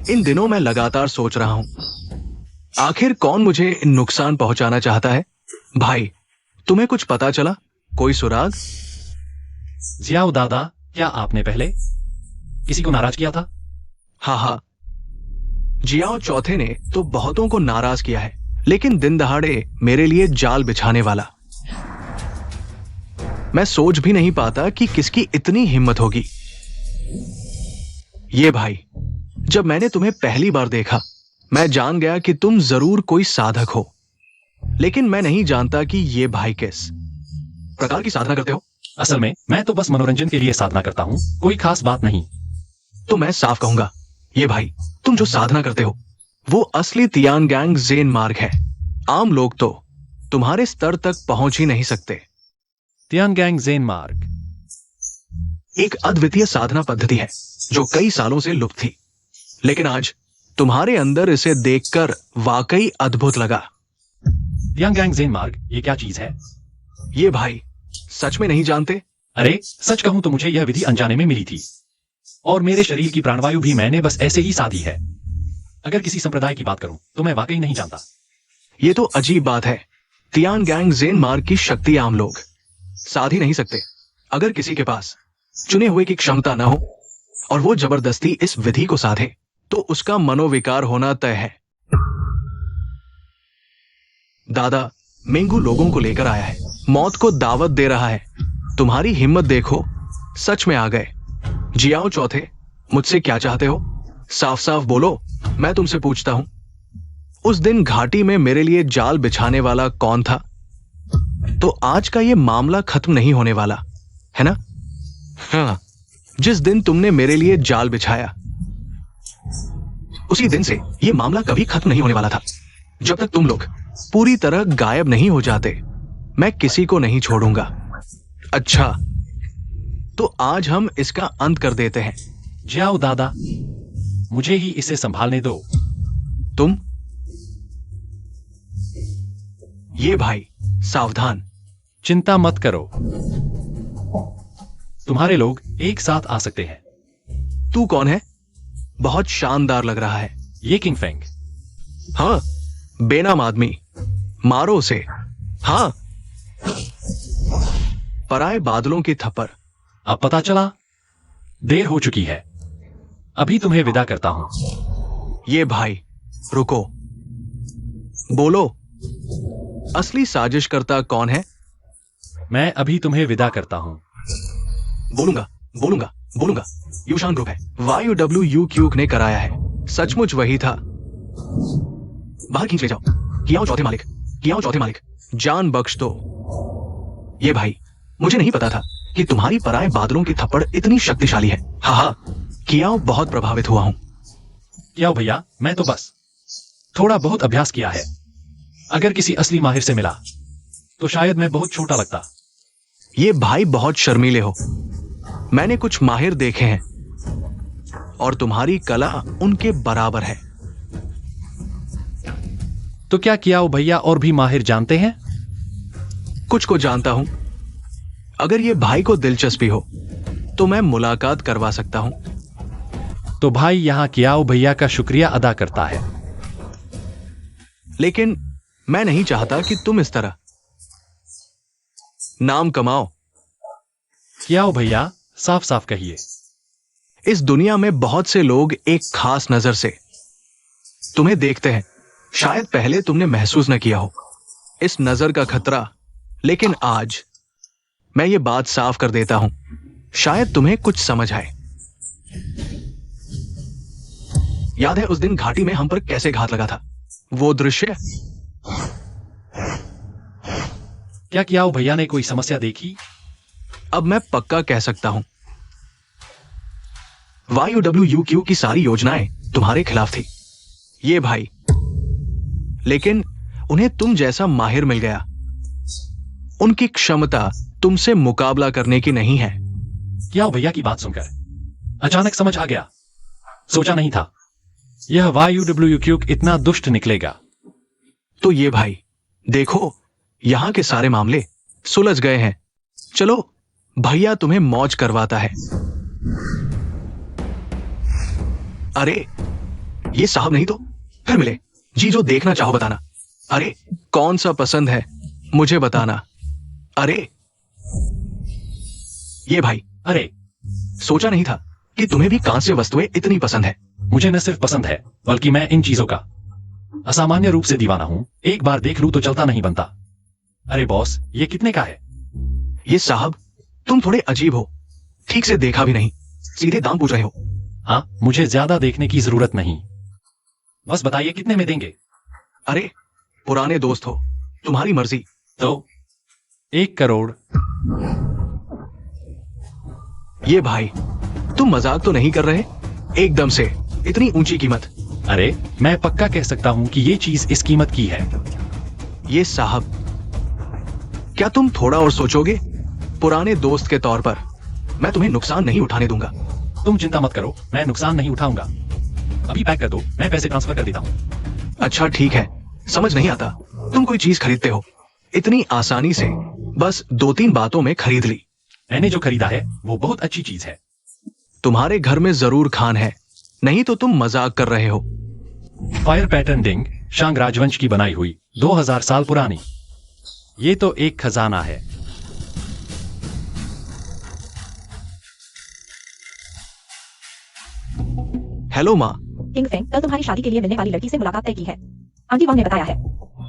इन दिनों मैं लगातार सोच रहा हूं, आखिर कौन मुझे नुकसान पहुंचाना चाहता है? भाई, तुम्हें कुछ पता चला? कोई सुराग? जियाओ दादा, क्या आपने पहले किसी को नाराज किया था? हाँ, जियाओ चौथे ने तो बहुतों को नाराज किया है, लेकिन दिन दहाड़े मेरे लिए जाल बिछाने वाला। मैं सोच भी नहीं पाता कि किसकी इतनी हिम्मत होगी। ये भाई, जब मैंने तुम्हें पहली बार देखा, मैं जान गया कि तुम जरूर कोई साधक हो, लेकिन मैं नहीं जानता कि ये भाई किस प्रकार की साधना करते हो। असल में मैं तो बस मनोरंजन के लिए साधना करता हूँ, कोई खास बात नहीं। तो मैं साफ कहूंगा, ये भाई, तुम जो साधना करते हो वो असली तियानगैंग ज़ेन मार्ग है। आम लोग तो तुम्हारे स्तर तक पहुंच ही नहीं सकते। तियानगैंग ज़ेन मार्ग एक अद्वितीय साधना पद्धति है जो कई सालों से लुप्त थी, लेकिन आज तुम्हारे अंदर इसे देखकर वाकई अद्भुत लगा। तियानगैंग ज़ेन मार्ग, ये क्या चीज है? ये भाई सच में नहीं जानते? अरे सच कहूं तो मुझे यह विधि अनजाने में मिली थी, और मेरे शरीर की प्राणवायु भी मैंने बस ऐसे ही साधी है। अगर किसी संप्रदाय की बात करूं तो मैं वाकई नहीं जानता। ये तो अजीब बात है। तियानगैंग ज़ेन मार्ग की शक्ति आम लोग साध ही नहीं सकते। अगर किसी के पास चुने हुए की क्षमता न हो और वो जबरदस्ती इस विधि को साधे, तो उसका मनोविकार होना तय है। दादा मेंगू लोगों को लेकर आया है, मौत को दावत दे रहा है। तुम्हारी हिम्मत देखो, सच में आ गए। जियाओ चौथे, मुझसे क्या चाहते हो? साफ साफ बोलो, मैं तुमसे पूछता हूं। उस दिन घाटी में मेरे लिए जाल बिछाने वाला कौन था? तो आज का ये मामला खत्म नहीं होने वाला है ना? हाँ, जिस दिन तुमने मेरे लिए जाल बिछाया, उसी दिन से ये मामला कभी खत्म नहीं होने वाला था। जब तक तुम लोग पूरी तरह गायब नहीं हो जाते, मैं किसी को नहीं छोड़ूंगा। अच्छा, तो आज हम इसका अंत कर देते हैं। जाओ दादा, मुझे ही इसे संभालने दो। तुम ये भाई सावधान। चिंता मत करो, तुम्हारे लोग एक साथ आ सकते हैं। तू कौन है? बहुत शानदार लग रहा है। ये किंग फेंग। हाँ, बेनाम आदमी, मारो उसे। हाँ, पराए बादलों की थप्पड़। अब पता चला, देर हो चुकी है। अभी तुम्हें विदा करता हूं। ये भाई रुको, बोलो, असली साजिशकर्ता कौन है? मैं अभी तुम्हें विदा करता हूं। बोलूंगा बोलूंगा बोलूंगा। यूशान ग्रुप है, YUWU क्यूक ने कराया है। सचमुच वही था। बाहर खींच ले जाओ। कियाओ चौथे मालिक, कियाओ चौथे मालिक, जान बख्श दो। ये भाई, मुझे नहीं पता था कि तुम्हारी पराए बादलों की थप्पड़ इतनी शक्तिशाली है। हाँ, कियाओ, बहुत प्रभावित हुआ हूं। कियाओ भैया, मैं तो बस थोड़ा बहुत अभ्यास किया है। अगर किसी असली माहिर से मिला तो शायद मैं बहुत छोटा लगता। ये भाई बहुत शर्मीले हो। मैंने कुछ माहिर देखे हैं और तुम्हारी कला उनके बराबर है। तो क्या कियाओ भैया और भी माहिर जानते हैं? कुछ को जानता हूं। अगर ये भाई को दिलचस्पी हो तो मैं मुलाकात करवा सकता हूं। तो भाई यहाँ कियाओ भैया का शुक्रिया अदा करता है। लेकिन मैं नहीं चाहता कि तुम इस तरह नाम कमाओ। कियाओ भैया, साफ साफ कहिए। इस दुनिया में बहुत से लोग एक खास नजर से तुम्हें देखते हैं। शायद पहले तुमने महसूस न किया हो इस नजर का खतरा, लेकिन आज मैं ये बात साफ कर देता हूं। शायद तुम्हें कुछ समझ आए। याद है उस दिन घाटी में हम पर कैसे घात लगा था? वो दृश्य। क्या कियाओ भैया ने कोई समस्या देखी? अब मैं पक्का कह सकता हूं, YWUQ की सारी योजनाएं तुम्हारे खिलाफ थी। ये भाई, लेकिन उन्हें तुम जैसा माहिर मिल गया। उनकी क्षमता तुमसे मुकाबला करने की नहीं है। कियाओ भैया की बात सुनकर अचानक समझ आ गया। सोचा नहीं था यह YWUQ इतना दुष्ट निकलेगा। तो ये भाई, देखो, यहां के सारे मामले सुलझ गए हैं। चलो, भैया तुम्हें मौज करवाता है। अरे, ये साहब नहीं तो फिर मिले। जी, जो देखना चाहो बताना। अरे, कौन सा पसंद है मुझे बताना। अरे, ये भाई, अरे, सोचा नहीं था कि तुम्हें भी कांस्य वस्तुएं इतनी पसंद है। मुझे न सिर्फ पसंद है बल्कि मैं इन चीजों का असामान्य रूप से दीवाना हूं। एक बार देख लूं तो चलता नहीं बनता। अरे बॉस, ये कितने का है? ये साहब, तुम थोड़े अजीब हो। ठीक से देखा भी नहीं, सीधे दाम पूछ रहे हो। हाँ, मुझे ज्यादा देखने की जरूरत नहीं। बस बताइए कितने में देंगे? अरे, पुराने दोस्त हो, तुम्हारी मर्जी। तो 1 करोड़। ये भाई, तुम मजाक तो नहीं कर रहे? एकदम से इतनी ऊंची कीमत? अरे, मैं पक्का कह सकता हूं कि ये चीज इस कीमत की है। ये साहब, क्या तुम थोड़ा और सोचोगे? पुराने दोस्त के तौर पर मैं तुम्हें नुकसान नहीं उठाने दूंगा। तुम चिंता मत करो, मैं नुकसान नहीं उठाऊंगा। अभी पैक कर दो, मैं पैसे ट्रांसफर कर देता हूँ। अच्छा ठीक है, समझ नहीं आता, तुम कोई चीज खरीदते हो इतनी आसानी से, बस 2-3 बातों में खरीद ली। मैंने जो खरीदा है वो बहुत अच्छी चीज है। तुम्हारे घर में जरूर खान है, नहीं तो तुम मजाक कर रहे हो। फायर पैटर्न डिंग, शांग राजवंश की बनाई हुई, 2000 साल पुरानी। ये तो एक खजाना है। हेलो माँ। किंग फेंग कल तुम्हारी शादी के लिए मिलने वाली लड़की से मुलाकात तय की है। आंटी वांग ने बताया है।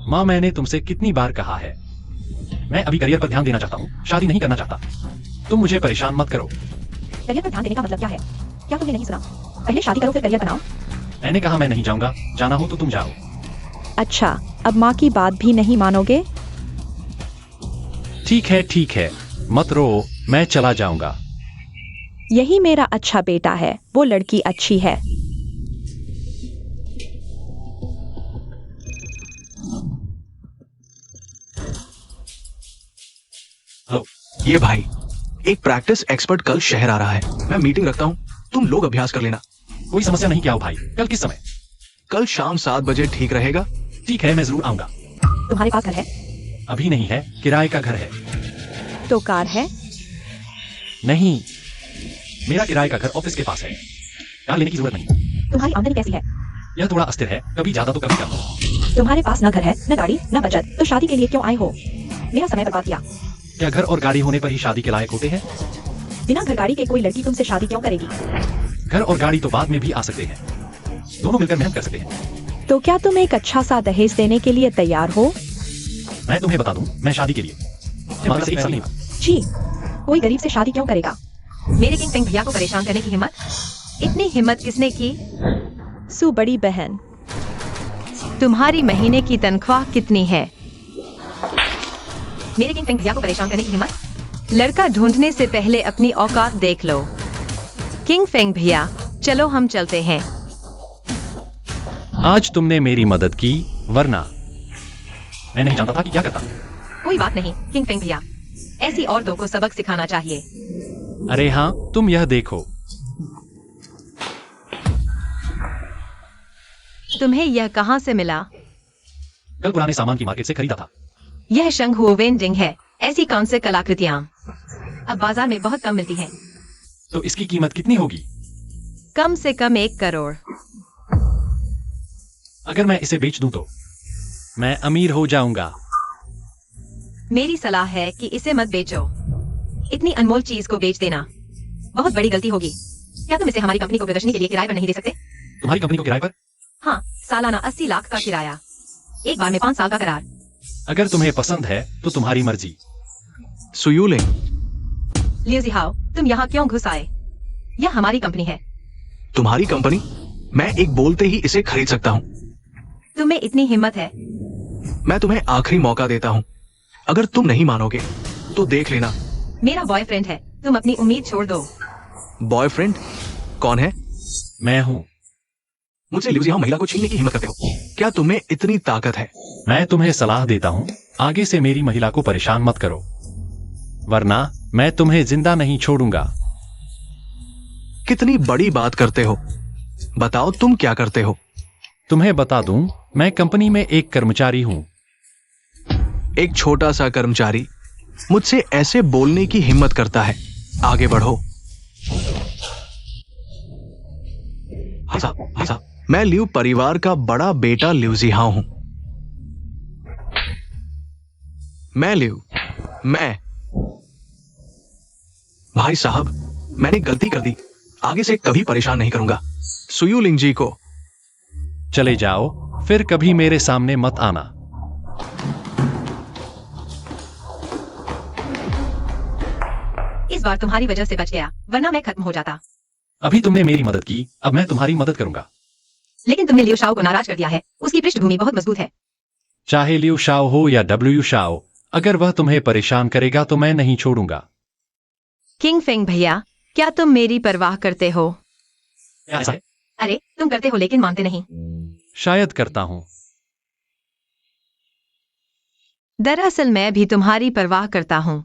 माँ, मैंने तुमसे कितनी बार कहा है, मैं अभी करियर पर ध्यान देना चाहता हूँ, शादी नहीं करना चाहता। तुम मुझे परेशान मत करो। करियर पर ध्यान देने का मतलब क्या है? क्या तुमने नहीं सुना? पहले शादी करो फिर करियर बनाओ। मैंने कहा मैं नहीं जाऊंगा, जाना हो तो तुम जाओ। अच्छा, अब माँ की बात भी नहीं मानोगे? ठीक है, मत रो, मैं चला जाऊंगा। यही मेरा अच्छा बेटा है, वो लड़की अच्छी है। हेलो। ये भाई, एक प्रैक्टिस एक्सपर्ट कल शहर आ रहा है। मैं मीटिंग रखता हूँ, तुम लोग अभ्यास कर लेना। कोई समस्या नहीं क्या हो भाई? कल किस समय? कल शाम 7 बजे ठीक रहेगा? ठीक है, मैं जरूर आऊंगा। तुम्हारे पास घर है? अभी नहीं है, किराए का घर है। तो कार है? नहीं, मेरा किराए का घर ऑफिस के पास है। कार लेने की जरूरत नहीं। तुम्हारी आमदनी कैसी है? यह थोड़ा अस्थिर है, कभी ज्यादा तो कभी कम। तुम्हारे पास न घर है, न गाड़ी, न बचत, तो शादी के लिए क्यों आए हो? मेरा समय बर्बाद किया। क्या घर और गाड़ी होने पर ही शादी के लायक होते हैं? बिना घर गाड़ी के कोई लड़की तुमसे शादी क्यों करेगी? घर और गाड़ी तो बाद में भी आ सकते हैं, दोनों मिलकर मेहनत कर सकते हैं। तो क्या तुम एक अच्छा सा दहेज देने के लिए तैयार हो? मैं तुम्हें बता दूं, मैं शादी के लिए मात्र से 1 साल नहीं। जी, कोई गरीब से शादी क्यों करेगा? मेरे किंग फेंग भैया को परेशान करने की हिम्मत, इतनी हिम्मत किसने की? सु बड़ी बहन। तुम्हारी महीने की तनख्वाह कितनी है? मेरे किंग फेंग भैया को परेशान करने की हिम्मत, लड़का ढूंढने से पहले अपनी औकात देख लो। किंग फेंग भैया, चलो हम चलते हैं। आज तुमने मेरी मदद की, वरना मैं नहीं जानता था कि क्या करता। कोई बात नहीं किंग फेंग भैया, ऐसी औरतों को सबक सिखाना चाहिए। अरे हाँ, तुम यह देखो। तुम्हें यह कहाँ से मिला? कल पुराने सामान की मार्केट से खरीदा था। यह शंख हुओ वेंडिंग है। ऐसी कौन से कलाकृतियाँ अब बाजार में बहुत कम मिलती हैं। तो इसकी कीमत कितनी होगी? कम से कम 1 करोड़। अगर मैं इसे बेच दूं तो मैं अमीर हो जाऊंगा। मेरी सलाह है कि इसे मत बेचो। इतनी अनमोल चीज को बेच देना बहुत बड़ी गलती होगी। क्या तुम इसे हमारी कंपनी को प्रदर्शनी के लिए किराए पर नहीं दे सकते? तुम्हारी कंपनी को किराए पर? हाँ, सालाना 80 लाख का किराया, एक बार में 5 साल का करार। अगर तुम्हें पसंद है तो तुम्हारी मर्जी। सुयूलिंग, लियू जिहाओ, तुम यहाँ क्यों घुस आए? यह हमारी कंपनी है। तुम्हारी कंपनी? मैं एक बोलते ही इसे खरीद सकता हूँ। तुम्हें इतनी हिम्मत है? मैं तुम्हें आखिरी मौका देता हूँ। अगर तुम नहीं मानोगे तो देख लेना। मेरा बॉयफ्रेंड है, तुम अपनी उम्मीद छोड़ दो। बॉयफ्रेंड? कौन है? मैं हूँ। मुझसे लियू जिहाओ महिला को छीनने की हिम्मत करते हो? क्या तुम्हें इतनी ताकत है? मैं तुम्हें सलाह देता हूँ, आगे से मेरी महिला को परेशान मत करो, वरना मैं तुम्हें जिंदा नहीं छोड़ूंगा। कितनी बड़ी बात करते हो। बताओ तुम क्या करते हो? तुम्हें बता दूं, मैं कंपनी में एक कर्मचारी हूँ। एक छोटा सा कर्मचारी मुझसे ऐसे बोलने की हिम्मत करता है। आगे बढ़ो। हाँ, मैं लियू परिवार का बड़ा बेटा लियू जिहाओ हूं। मैं भाई साहब, मैंने गलती कर दी। आगे से कभी परेशान नहीं करूंगा। सुयूलिंग जी को चले जाओ, फिर कभी मेरे सामने मत आना। इस बार तुम्हारी वजह से बच गया, वरना मैं खत्म हो जाता। अभी तुमने मेरी मदद की, अब मैं तुम्हारी मदद करूंगा। लेकिन तुमने लियू शाओ को नाराज कर दिया है। उसकी पृष्ठभूमि बहुत मजबूत है। चाहे लियू शाओ हो या डब्ल्यू शाओ, अगर वह तुम्हें परेशान करेगा तो मैं नहीं छोड़ूंगा। किंग फेंग भैया, क्या तुम मेरी परवाह करते हो? क्या ऐसा है? अरे, तुम करते हो लेकिन मानते नहीं। शायद करता हूँ। दरअसल मैं भी तुम्हारी परवाह करता हूँ।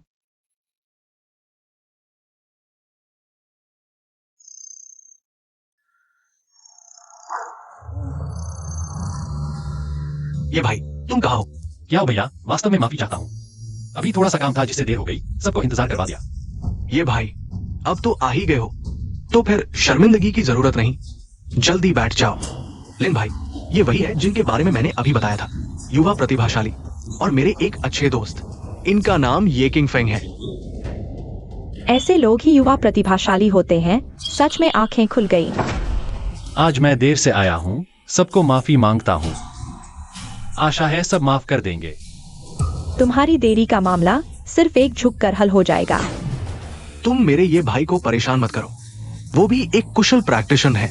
ये भाई, तुम कहाँ हो? क्या हो भैया, वास्तव में माफी चाहता हूँ। अभी थोड़ा सा काम था जिससे देर हो गई, सबको इंतजार करवा दिया। ये भाई, अब तो आ ही गए हो, तो फिर शर्मिंदगी की जरूरत नहीं। जल्दी बैठ जाओ। लिन भाई, ये वही है जिनके बारे में मैंने अभी बताया था। युवा प्रतिभाशाली और मेरे एक अच्छे दोस्त। इनका नाम ये किंग फेंग है। ऐसे लोग ही युवा प्रतिभाशाली होते हैं। सच में आंखें खुल गई। आज मैं देर से आया हूँ, सबको माफी मांगता हूँ। आशा है सब माफ कर देंगे। तुम्हारी देरी का मामला सिर्फ एक झुक कर हल हो जाएगा। तुम मेरे ये भाई को परेशान मत करो, वो भी एक कुशल प्रैक्टिशनर है।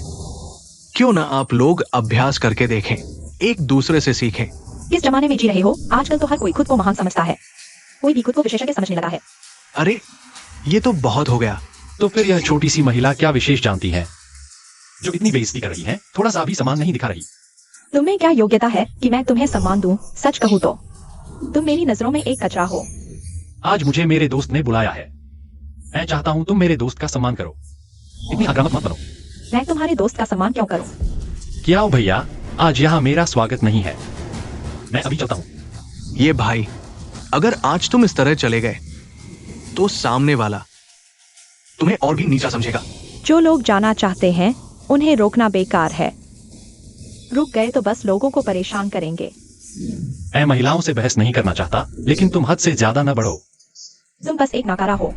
क्यों ना आप लोग अभ्यास करके देखें, एक दूसरे से सीखें। किस जमाने में जी रहे हो? आजकल तो हर कोई खुद को महान समझता है। कोई भी खुद को विशेषज्ञ समझने लगा है। अरे, ये तो बहुत हो गया। तो फिर यह छोटी सी महिला क्या विशेष जानती है जो इतनी बेइज्जती कर रही है? थोड़ा सा भी सम्मान नहीं दिखा रही। तुम्हें क्या योग्यता है कि मैं तुम्हें सम्मान दूं? सच कहूँ तो तुम मेरी नजरों में एक कचरा हो। आज मुझे मेरे दोस्त ने बुलाया है। मैं चाहता हूँ तुम मेरे दोस्त का सम्मान करो। इतनी आक्रामक मत बनो। मैं तुम्हारे दोस्त का सम्मान क्यों करूं? क्या हो भैया, आज यहाँ मेरा स्वागत नहीं है। मैं अभी चलता हूँ। ये भाई, अगर आज तुम इस तरह चले गए तो सामने वाला तुम्हें और भी नीचा समझेगा। जो लोग जाना चाहते हैं उन्हें रोकना बेकार है। रुक गए तो बस लोगों को परेशान करेंगे। मैं महिलाओं से बहस नहीं करना चाहता, लेकिन तुम हद से ज्यादा न बढ़ो। तुम बस एक नकारा हो।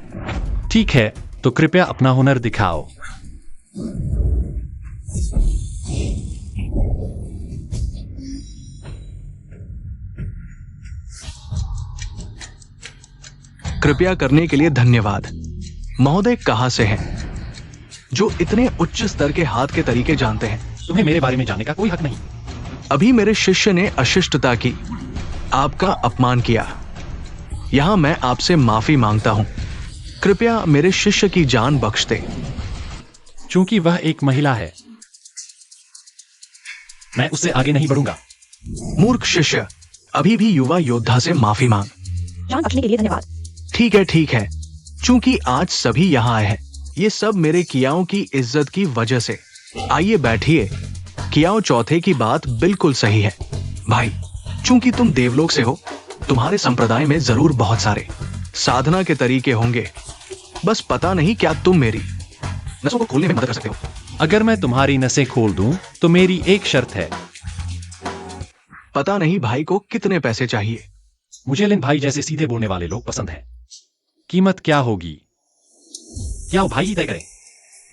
ठीक है, तो कृपया अपना हुनर दिखाओ। कृपया करने के लिए धन्यवाद। महोदय कहाँ से हैं जो इतने उच्च स्तर के हाथ के तरीके जानते हैं? तुम्हें मेरे बारे में जानने का कोई हक नहीं। अभी मेरे शिष्य ने अशिष्टता की, आपका अपमान किया। यहां मैं आपसे माफी मांगता हूं। कृपया मेरे शिष्य की जान बख्श दे। चूंकि वह एक महिला है, मैं उससे आगे नहीं बढ़ूंगा। मूर्ख शिष्य, अभी भी युवा योद्धा से माफी मांग। जान बख्शने के लिए धन्यवाद। ठीक है। चूंकि आज सभी यहाँ आए हैं, ये सब मेरे कियाओं की इज्जत की वजह से। आइए बैठिए। कियाओ चौथे की बात बिल्कुल सही है। भाई, चूंकि तुम देवलोक से हो, तुम्हारे संप्रदाय में जरूर बहुत सारे साधना के तरीके होंगे। बस पता नहीं क्या तुम मेरी नसों को खोलने में मदद कर सकते हो। अगर मैं तुम्हारी नसें खोल दूं तो मेरी एक शर्त है। पता नहीं भाई को कितने पैसे चाहिए। मुझे लिन भाई जैसे सीधे बोलने वाले लोग पसंद हैं। कीमत क्या होगी? क्या वो भाई ही तय करे?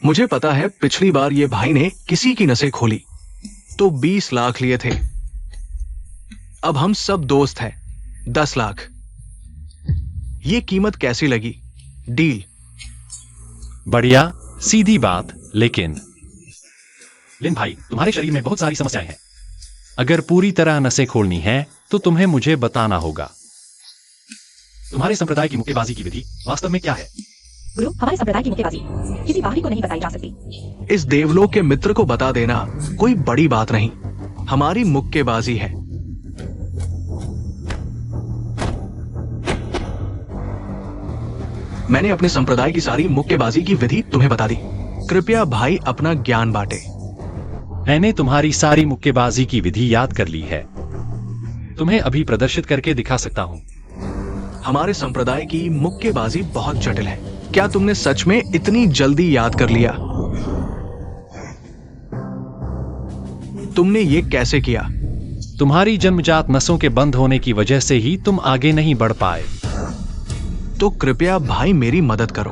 मुझे पता है पिछली बार ये भाई ने किसी की नसें खोली तो 20 लाख लिए थे। अब हम सब दोस्त हैं, 10 लाख। ये कीमत कैसी लगी? डील। बढ़िया, सीधी बात। लेकिन लिन भाई, तुम्हारे शरीर में बहुत सारी समस्याएं हैं। अगर पूरी तरह नसें खोलनी है तो तुम्हें मुझे बताना होगा। तुम्हारे संप्रदाय की मुक्केबाजी की विधि वास्तव में क्या है? गुरु, हमारे संप्रदाय की मुक्केबाजी किसी बाहरी को नहीं बताई जा सकती। इस देवलोक के मित्र को बता देना कोई बड़ी बात नहीं। हमारी मुक्केबाजी है। मैंने अपने संप्रदाय की सारी मुक्केबाजी की विधि तुम्हें बता दी। कृपया भाई अपना ज्ञान बांटे। मैंने तुम्हारी सारी मुक्केबाजी की विधि याद कर ली है। तुम्हें अभी प्रदर्शित करके दिखा सकता हूं। हमारे संप्रदाय की मुक्केबाजी बहुत जटिल है। क्या तुमने सच में इतनी जल्दी याद कर लिया? तुमने ये कैसे किया? तुम्हारी जन्मजात नसों के बंद होने की वजह से ही तुम आगे नहीं बढ़ पाए। तो कृपया भाई मेरी मदद करो।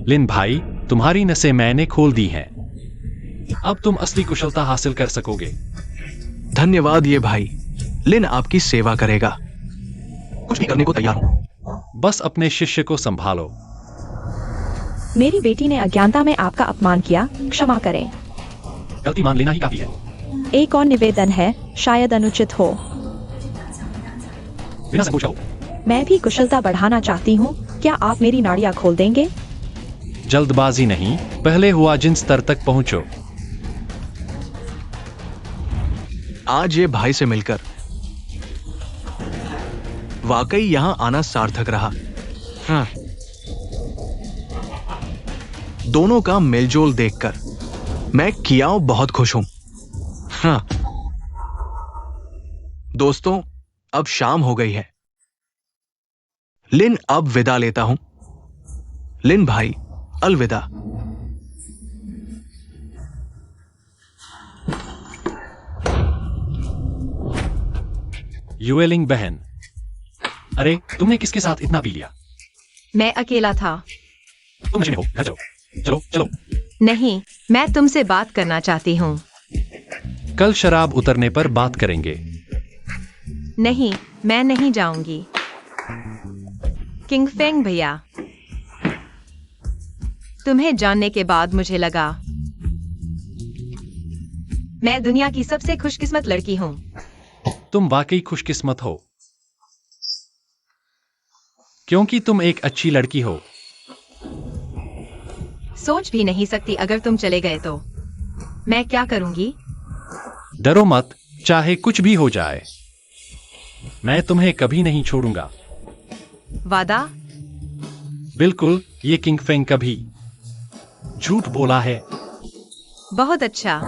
लिन भाई, तुम्हारी नसें मैंने खोल दी हैं। अब तुम असली कुशलता हासिल कर सकोगे। धन्यवाद ये भाई। लिन आपकी सेवा करेगा। कुछ भी करने को तैयार हूं। बस अपने शिष्य को संभालो। मेरी बेटी ने अज्ञानता में आपका अपमान किया, क्षमा करें। गलती मान लेना ही काफी है। एक और निवेदन है, शायद अनुचित हो। बिना संकोच हो। मैं भी कुशलता बढ़ाना चाहती हूँ। क्या आप मेरी नाड़ियाँ खोल देंगे? जल्दबाजी नहीं, पहले हुआ जिन स्तर तक पहुंचो। आज ये भाई से मिलकर वाकई यहां आना सार्थक रहा। हाँ। दोनों का मेलजोल देखकर मैं कियाओ बहुत खुश हूं। हाँ। दोस्तों, अब शाम हो गई है। लिन अब विदा लेता हूं। लिन भाई, अलविदा। युएलिंग बहन, अरे तुमने किसके साथ इतना पी लिया? मैं अकेला था। तुम नशे में हो। घर चलो, चलो चलो। नहीं, मैं तुमसे बात करना चाहती हूँ। कल शराब उतरने पर बात करेंगे। नहीं, मैं नहीं जाऊंगी। किंगफेंग भैया, तुम्हें जानने के बाद मुझे लगा मैं दुनिया की सबसे खुशकिस्मत लड़की हूँ। तुम वाकई खुशकिस्मत हो, क्योंकि तुम एक अच्छी लड़की हो। सोच भी नहीं सकती अगर तुम चले गए तो मैं क्या करूंगी। डरो मत, चाहे कुछ भी हो जाए, मैं तुम्हें कभी नहीं छोड़ूंगा। वादा? बिल्कुल, ये किंगफेंग कभी झूठ बोला है। बहुत अच्छा।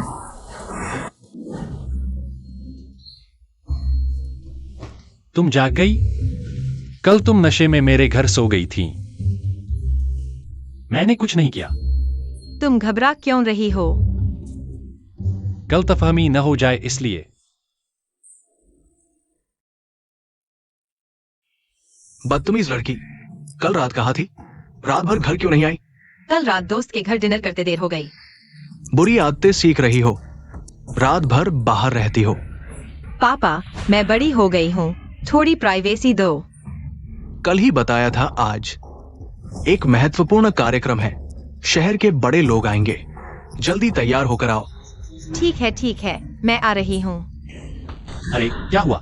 तुम जाग गई? कल तुम नशे में मेरे घर सो गई थी। मैंने कुछ नहीं किया। तुम घबरा क्यों रही हो? गलतफहमी न हो जाए इसलिए। बदतमीज लड़की, कल रात कहाँ थी? रात भर घर क्यों नहीं आई? कल रात दोस्त के घर डिनर करते देर हो गई। बुरी आदतें सीख रही हो, रात भर बाहर रहती हो। पापा, मैं बड़ी हो गई हूँ, थोड़ी प्राइवेसी दो। कल ही बताया था। आज एक महत्वपूर्ण कार्यक्रम है। शहर के बड़े लोग आएंगे। जल्दी तैयार होकर आओ। ठीक है, मैं आ रही हूँ। अरे क्या हुआ?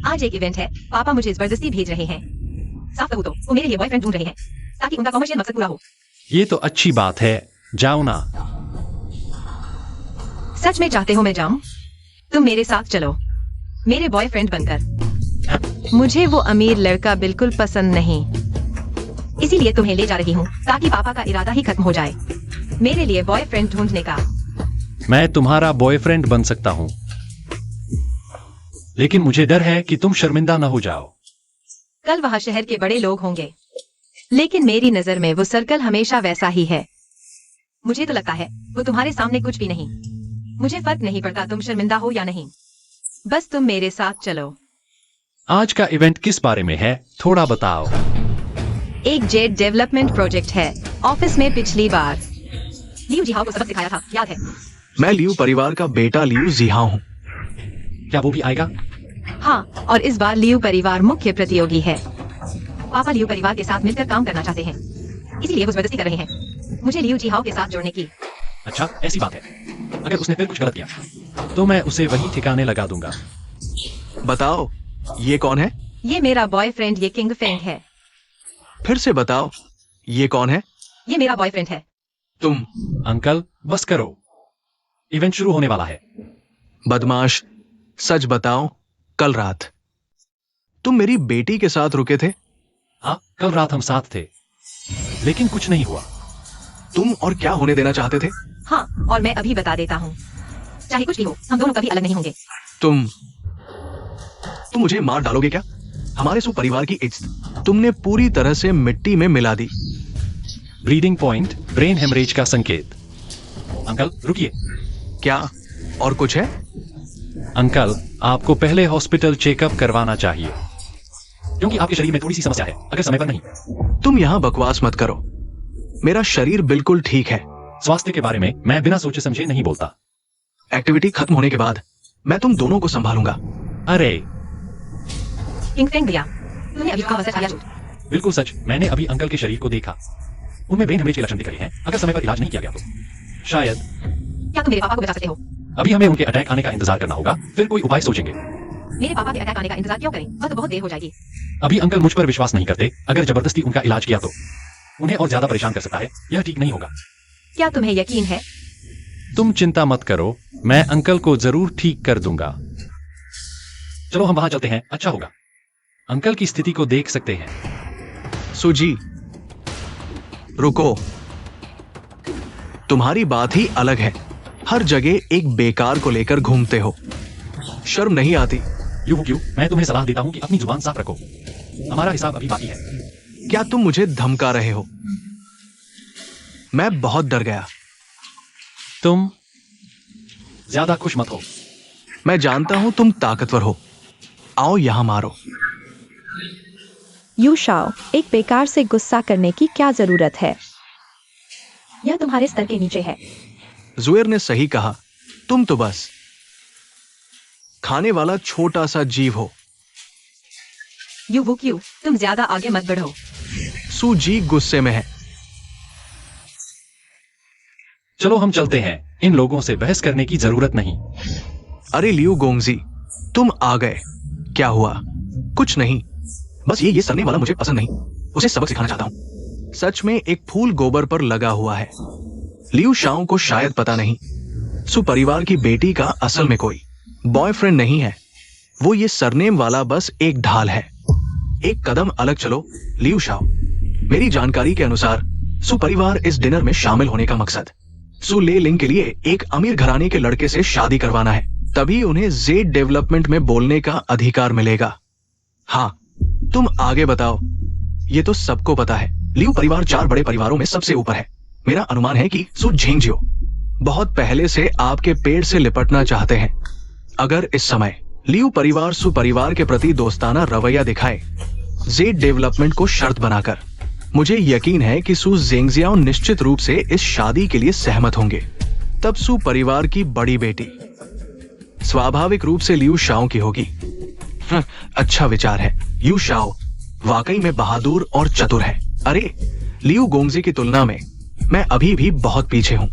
आज एक इवेंट है, पापा मुझे जबरदस्ती भेज रहे हैं। साफ कहूँ तो वो मेरे लिए बॉयफ्रेंड ढूंढ रहे हैं ताकि उनका कमर्शियल मकसद पूरा हो। ये तो अच्छी बात है, जाओ ना। सच में चाहते हो मैं जाऊं? तुम मेरे साथ चलो, मेरे बॉयफ्रेंड बनकर। मुझे वो अमीर लड़का बिल्कुल पसंद नहीं, इसीलिए तुम्हें ले जा रही हूँ ताकि पापा का इरादा ही खत्म हो जाए मेरे लिए बॉयफ्रेंड ढूंढने का। मैं तुम्हारा बॉयफ्रेंड बन सकता हूँ, लेकिन मुझे डर है कि तुम शर्मिंदा न हो जाओ। कल वहाँ शहर के बड़े लोग होंगे, लेकिन मेरी नजर में वो सर्कल हमेशा वैसा ही है। मुझे तो लगता है वो तुम्हारे सामने कुछ भी नहीं। मुझे फर्क नहीं पड़ता तुम शर्मिंदा हो या नहीं, बस तुम मेरे साथ चलो। आज का इवेंट किस बारे में है, थोड़ा बताओ। एक जेट डेवलपमेंट प्रोजेक्ट है। ऑफिस में पिछली बार लियू जिहाओ को सबक सिखाया था, याद है? मैं लियू परिवार का बेटा लियू जिहाओ हूँ। क्या वो भी आएगा? हाँ, और इस बार लियू परिवार मुख्य प्रतियोगी है। पापा लियू परिवार के साथ मिलकर काम करना चाहते हैं, इसीलिए वो जबरदस्ती कर रहे हैं मुझे लियू जिहाओ के साथ जोड़ने की। अच्छा, ऐसी बात है। अगर उसने फिर कुछ गलत किया तो मैं उसे वही ठिकाने लगा दूंगा। बताओ, ये कौन है? ये मेरा बॉयफ्रेंड, ये किंग फेंग है। फिर से बताओ, ये कौन है? ये मेरा बॉयफ्रेंड है। तुम अंकल बस करो, इवेंट शुरू होने वाला है। बदमाश, सच बताओ, कल रात तुम मेरी बेटी के साथ रुके थे? हाँ, कल रात हम साथ थे, लेकिन कुछ नहीं हुआ। तुम और क्या होने देना चाहते थे? हाँ, और मैं अभी बता देता हूँ। चाहे कुछ भी हो, हम दोनों कभी अलग नहीं होंगे। तुम मुझे मार डालोगे क्या? हमारे सुपरिवार की इज्जत तुमने पूरी तरह से मिट्टी में मिला दी। ब्लीडिंग पॉइंट, ब्रेन हेमरेज का संकेत। अंकल रुकिए। क्या और कुछ है? अंकल, आपको पहले हॉस्पिटल चेकअप करवाना चाहिए, क्योंकि आपके शरीर में थोड़ी सी समस्या है। अगर समय पर नहीं। तुम यहाँ बकवास मत करो, मेरा शरीर बिल्कुल ठीक है। स्वास्थ्य के बारे में मैं बिना सोचे समझे नहीं बोलता। एक्टिविटी खत्म होने के बाद मैं तुम दोनों को संभालूंगा। अरे किंग फेंग भैया, तुमने अभी कहा सच या झूठ? बिल्कुल सच। मैंने अभी अंकल के शरीर को देखा, उनमें ब्रेन हेमरेज के लक्षण दिख रहे हैं। अगर समय पर इलाज नहीं किया गया तो शायद। क्या तुम मेरे पापा को बता सकते हो? अभी हमें उनके अटैक आने का इंतजार करना होगा, फिर कोई उपाय सोचेंगे। मेरे पापा के अटैक आने का इंतजार क्यों करें? वह तो बहुत देर हो जाएगी। अभी अंकल मुझ पर विश्वास नहीं करते। अगर जबरदस्ती उनका इलाज किया तो उन्हें और ज्यादा परेशान कर सकता है। यह ठीक नहीं होगा। क्या तुम्हें यकीन है? तुम चिंता मत करो, मैं अंकल को जरूर ठीक कर दूंगा। चलो हम वहां चलते हैं, अच्छा होगा। अंकल की स्थिति को देख सकते हैं। सुजी, रुको। तुम्हारी बात ही अलग है। हर जगह एक बेकार को लेकर घूमते हो, शर्म नहीं आती? यूं क्यों? मैं तुम्हें सलाह देता हूं कि अपनी जुबान साफ रखो, हमारा हिसाब अभी बाकी है। क्या तुम मुझे धमका रहे हो? मैं बहुत डर गया। तुम ज्यादा खुश मत हो। मैं जानता हूं तुम ताकतवर हो। आओ यहां मारो। यू शाओ, एक बेकार से गुस्सा करने की क्या जरूरत है? यह तुम्हारे स्तर के नीचे है। जुएर ने सही कहा, तुम तो बस खाने वाला छोटा सा जीव हो। यू वो क्यों? तुम ज्यादा आगे मत बढ़ो। सुजी गुस्से में है। चलो हम चलते हैं, इन लोगों से बहस करने की जरूरत नहीं। अरे लियू गोंगजी, तुम आ गए। क्या हुआ? कुछ नहीं, बस ये सरने वाला मुझे पसंद नहीं। उसे सबक सिखाना चाहता हूं। सच में एक फूल गोबर पर लगा हुआ है। लियू शाओ को शायद पता नहीं, सुपरिवार की बेटी का असल में कोई बॉयफ्रेंड नहीं है। वो ये सरनेम वाला बस एक ढाल है। एक कदम अलग चलो लियू शाओ। मेरी जानकारी के अनुसार सुपरिवार इस डिनर में शामिल होने का मकसद सु ले लिंग के लिए एक अमीर घराने के लड़के से शादी करवाना है। तभी उन्हें जेड डेवलपमेंट में बोलने का अधिकार मिलेगा। हाँ, तुम आगे बताओ। ये तो सबको पता है, लियू परिवार 4 बड़े परिवारों में सबसे ऊपर है। मेरा अनुमान है कि सु झेंगजियो बहुत पहले से आपके पेड़ से लिपटना चाहते हैं। अगर इस समय लियू परिवार सुपरिवार के प्रति दोस्ताना रवैया दिखाए, जेड डेवलपमेंट को शर्त बनाकर, मुझे यकीन है कि सु जेंगजियाओ निश्चित रूप से इस शादी के लिए सहमत होंगे। तब सु परिवार की बड़ी बेटी स्वाभाविक रूप से लियू शाओ की होगी। अच्छा विचार है। यू शाओ वाकई में बहादुर और चतुर है। अरे, लियू गोंगजी की तुलना में मैं अभी भी बहुत पीछे हूं।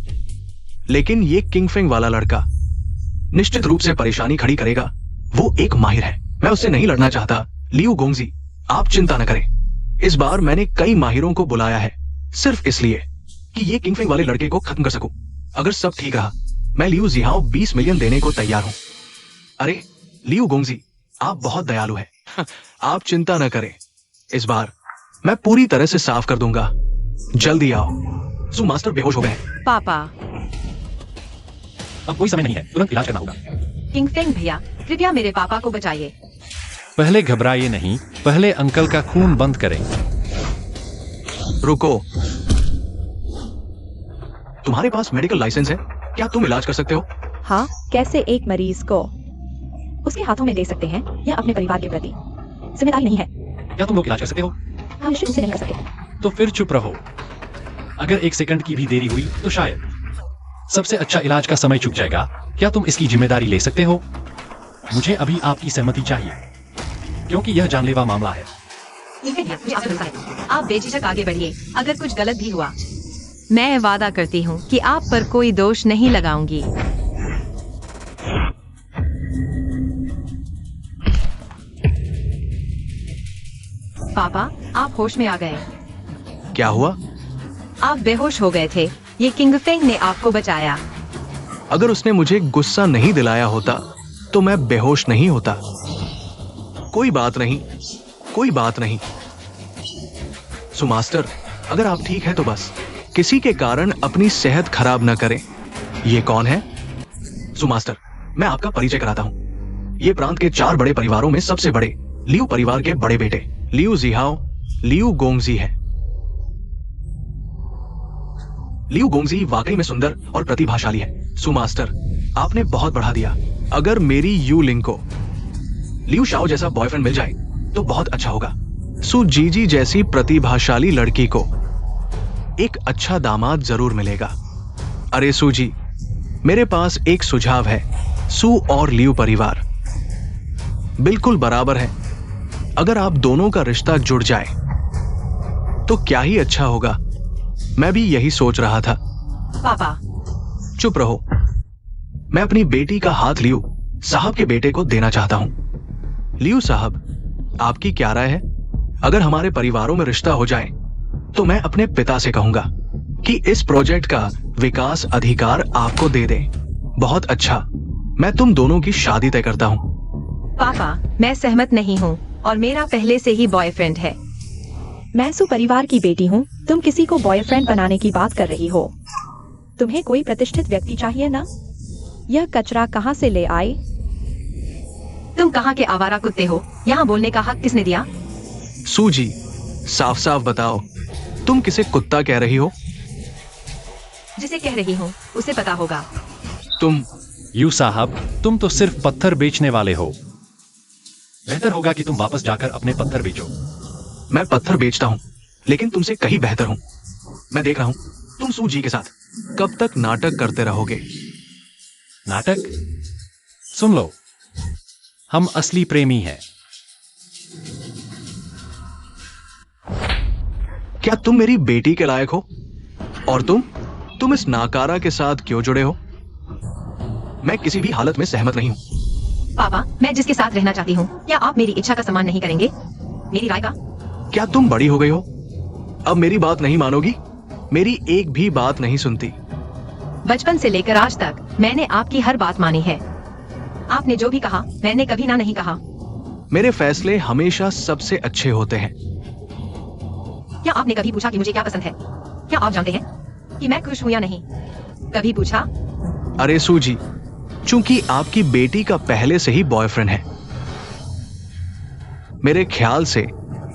लेकिन ये किंगफिंग वाला लड़का निश्चित रूप से परेशानी खड़ी करेगा। वो एक माहिर है, मैं उससे नहीं लड़ना चाहता। लियू गोंगजी, आप चिंता न करें। इस बार मैंने कई माहिरों को बुलाया है, सिर्फ इसलिए कि ये किंगफिंग वाले लड़के को खत्म कर सकूं। अगर सब ठीक रहा, मैं लियू जिहाओ 20 मिलियन देने को तैयार हूं। अरे लियू गोंगजी, आप बहुत दयालु हैं। आप चिंता न करें, इस बार मैं पूरी तरह से साफ कर दूंगा। जल्दी आओ। सु मास्टर बेहोश हो गए हैं। पापा, अब कोई समय नहीं है, तुरंत इलाज करना होगा। किंगफेंग भैया, कृपया मेरे पापा को बचाइए। पहले घबराइए नहीं, पहले अंकल का खून बंद करें। रुको, तुम्हारे पास मेडिकल लाइसेंस है? क्या तुम इलाज कर सकते हो? हाँ, कैसे एक मरीज को उसके हाथों में दे सकते हैं? यह अपने परिवार के प्रति जिम्मेदारी नहीं है। क्या तुम लोग इलाज कर सकते हो? हम निश्चित रूप से नहीं कर सकते। तो फिर चुप रहो। अगर 1 सेकंड की भी देरी हुई तो शायद सबसे अच्छा इलाज का समय चूक जाएगा। क्या तुम इसकी जिम्मेदारी ले सकते हो? मुझे अभी आपकी सहमति चाहिए, क्योंकि यह जानलेवा मामला है। किंगफेंग भैया, मुझे आपसे भरोसा है। आप बेझिझक आगे बढ़िए। अगर कुछ गलत भी हुआ, मैं वादा करती हूँ कि आप पर कोई दोष नहीं लगाऊंगी। पापा, आप होश में आ गए। क्या हुआ? आप बेहोश हो गए थे। ये किंगफेंग ने आपको बचाया। अगर उसने मुझे गुस्सा नहीं दिलाया होता तो मैं बेहोश नहीं होता। कोई बात नहीं, कोई बात नहीं। सुमास्टर, अगर आप ठीक है तो बस किसी के कारण अपनी सेहत खराब ना करें। ये कौन है? सुमास्टर, मैं आपका परिचय कराता हूं। ये प्रांत के 4 बड़े परिवारों में सबसे बड़े लियू परिवार के बड़े बेटे लियू जिहाओ लियू गोंगजी है। लियू गोंगजी वाकई में सुंदर और प्रतिभाशाली है। सुमास्टर, आपने बहुत बढ़ा दिया। अगर मेरी यू लिंग को लियू शाओ जैसा बॉयफ्रेंड मिल जाए तो बहुत अच्छा होगा। सु जीजी जैसी प्रतिभाशाली लड़की को एक अच्छा दामाद जरूर मिलेगा। अरे सु जी, मेरे पास एक सुझाव है। सु और लियू परिवार बिल्कुल बराबर है। अगर आप दोनों का रिश्ता जुड़ जाए तो क्या ही अच्छा होगा। मैं भी यही सोच रहा था। पापा, चुप रहो। मैं अपनी बेटी का हाथ लियू साहब के बेटे को देना चाहता हूं। लियू साहब, आपकी क्या राय है? अगर हमारे परिवारों में रिश्ता हो जाए तो मैं अपने पिता से कहूंगा कि इस प्रोजेक्ट का विकास अधिकार आपको दे दे। बहुत अच्छा, मैं तुम दोनों की शादी तय करता हूं। पापा, मैं सहमत नहीं हूँ और मेरा पहले से ही बॉयफ्रेंड है। मैं सु परिवार की बेटी हूँ। तुम किसी को बॉयफ्रेंड बनाने की बात कर रही हो। तुम्हें कोई प्रतिष्ठित व्यक्ति चाहिए ना? यह कचरा कहाँ से ले आए? तुम कहाँ के आवारा कुत्ते हो? यहाँ बोलने का हक किसने दिया? सू जी, साफ साफ बताओ, तुम किसे कुत्ता कह रही हो? जिसे कह रही हूँ उसे पता होगा। तुम यू साहब, तुम तो सिर्फ पत्थर बेचने वाले हो। बेहतर होगा कि तुम वापस जाकर अपने पत्थर बेचो। मैं पत्थर बेचता हूं, लेकिन तुमसे कहीं बेहतर हूं। मैं देख रहा हूं तुम सू जी के साथ कब तक नाटक करते रहोगे। नाटक? सुन लो, हम असली प्रेमी हैं। क्या तुम मेरी बेटी के लायक हो? और तुम इस नाकारा के साथ क्यों जुड़े हो? मैं किसी भी हालत में सहमत नहीं हूं। पापा, मैं जिसके साथ रहना चाहती हूँ, क्या आप मेरी इच्छा का सम्मान नहीं करेंगे? मेरी राय का? क्या तुम बड़ी हो गई हो? अब मेरी बात नहीं मानोगी? मेरी एक भी बात नहीं सुनती। बचपन से लेकर आज तक मैंने आपकी हर बात मानी है। आपने जो भी कहा मैंने कभी ना नहीं कहा। मेरे फैसले हमेशा सबसे अच्छे होते हैं। क्या आपने कभी पूछा कि मुझे क्या पसंद है? क्या आप जानते हैं कि मैं खुश हूं या नहीं? कभी पूछा? अरे सू जी, चूंकि आपकी बेटी का पहले से ही बॉयफ्रेंड है, मेरे ख्याल से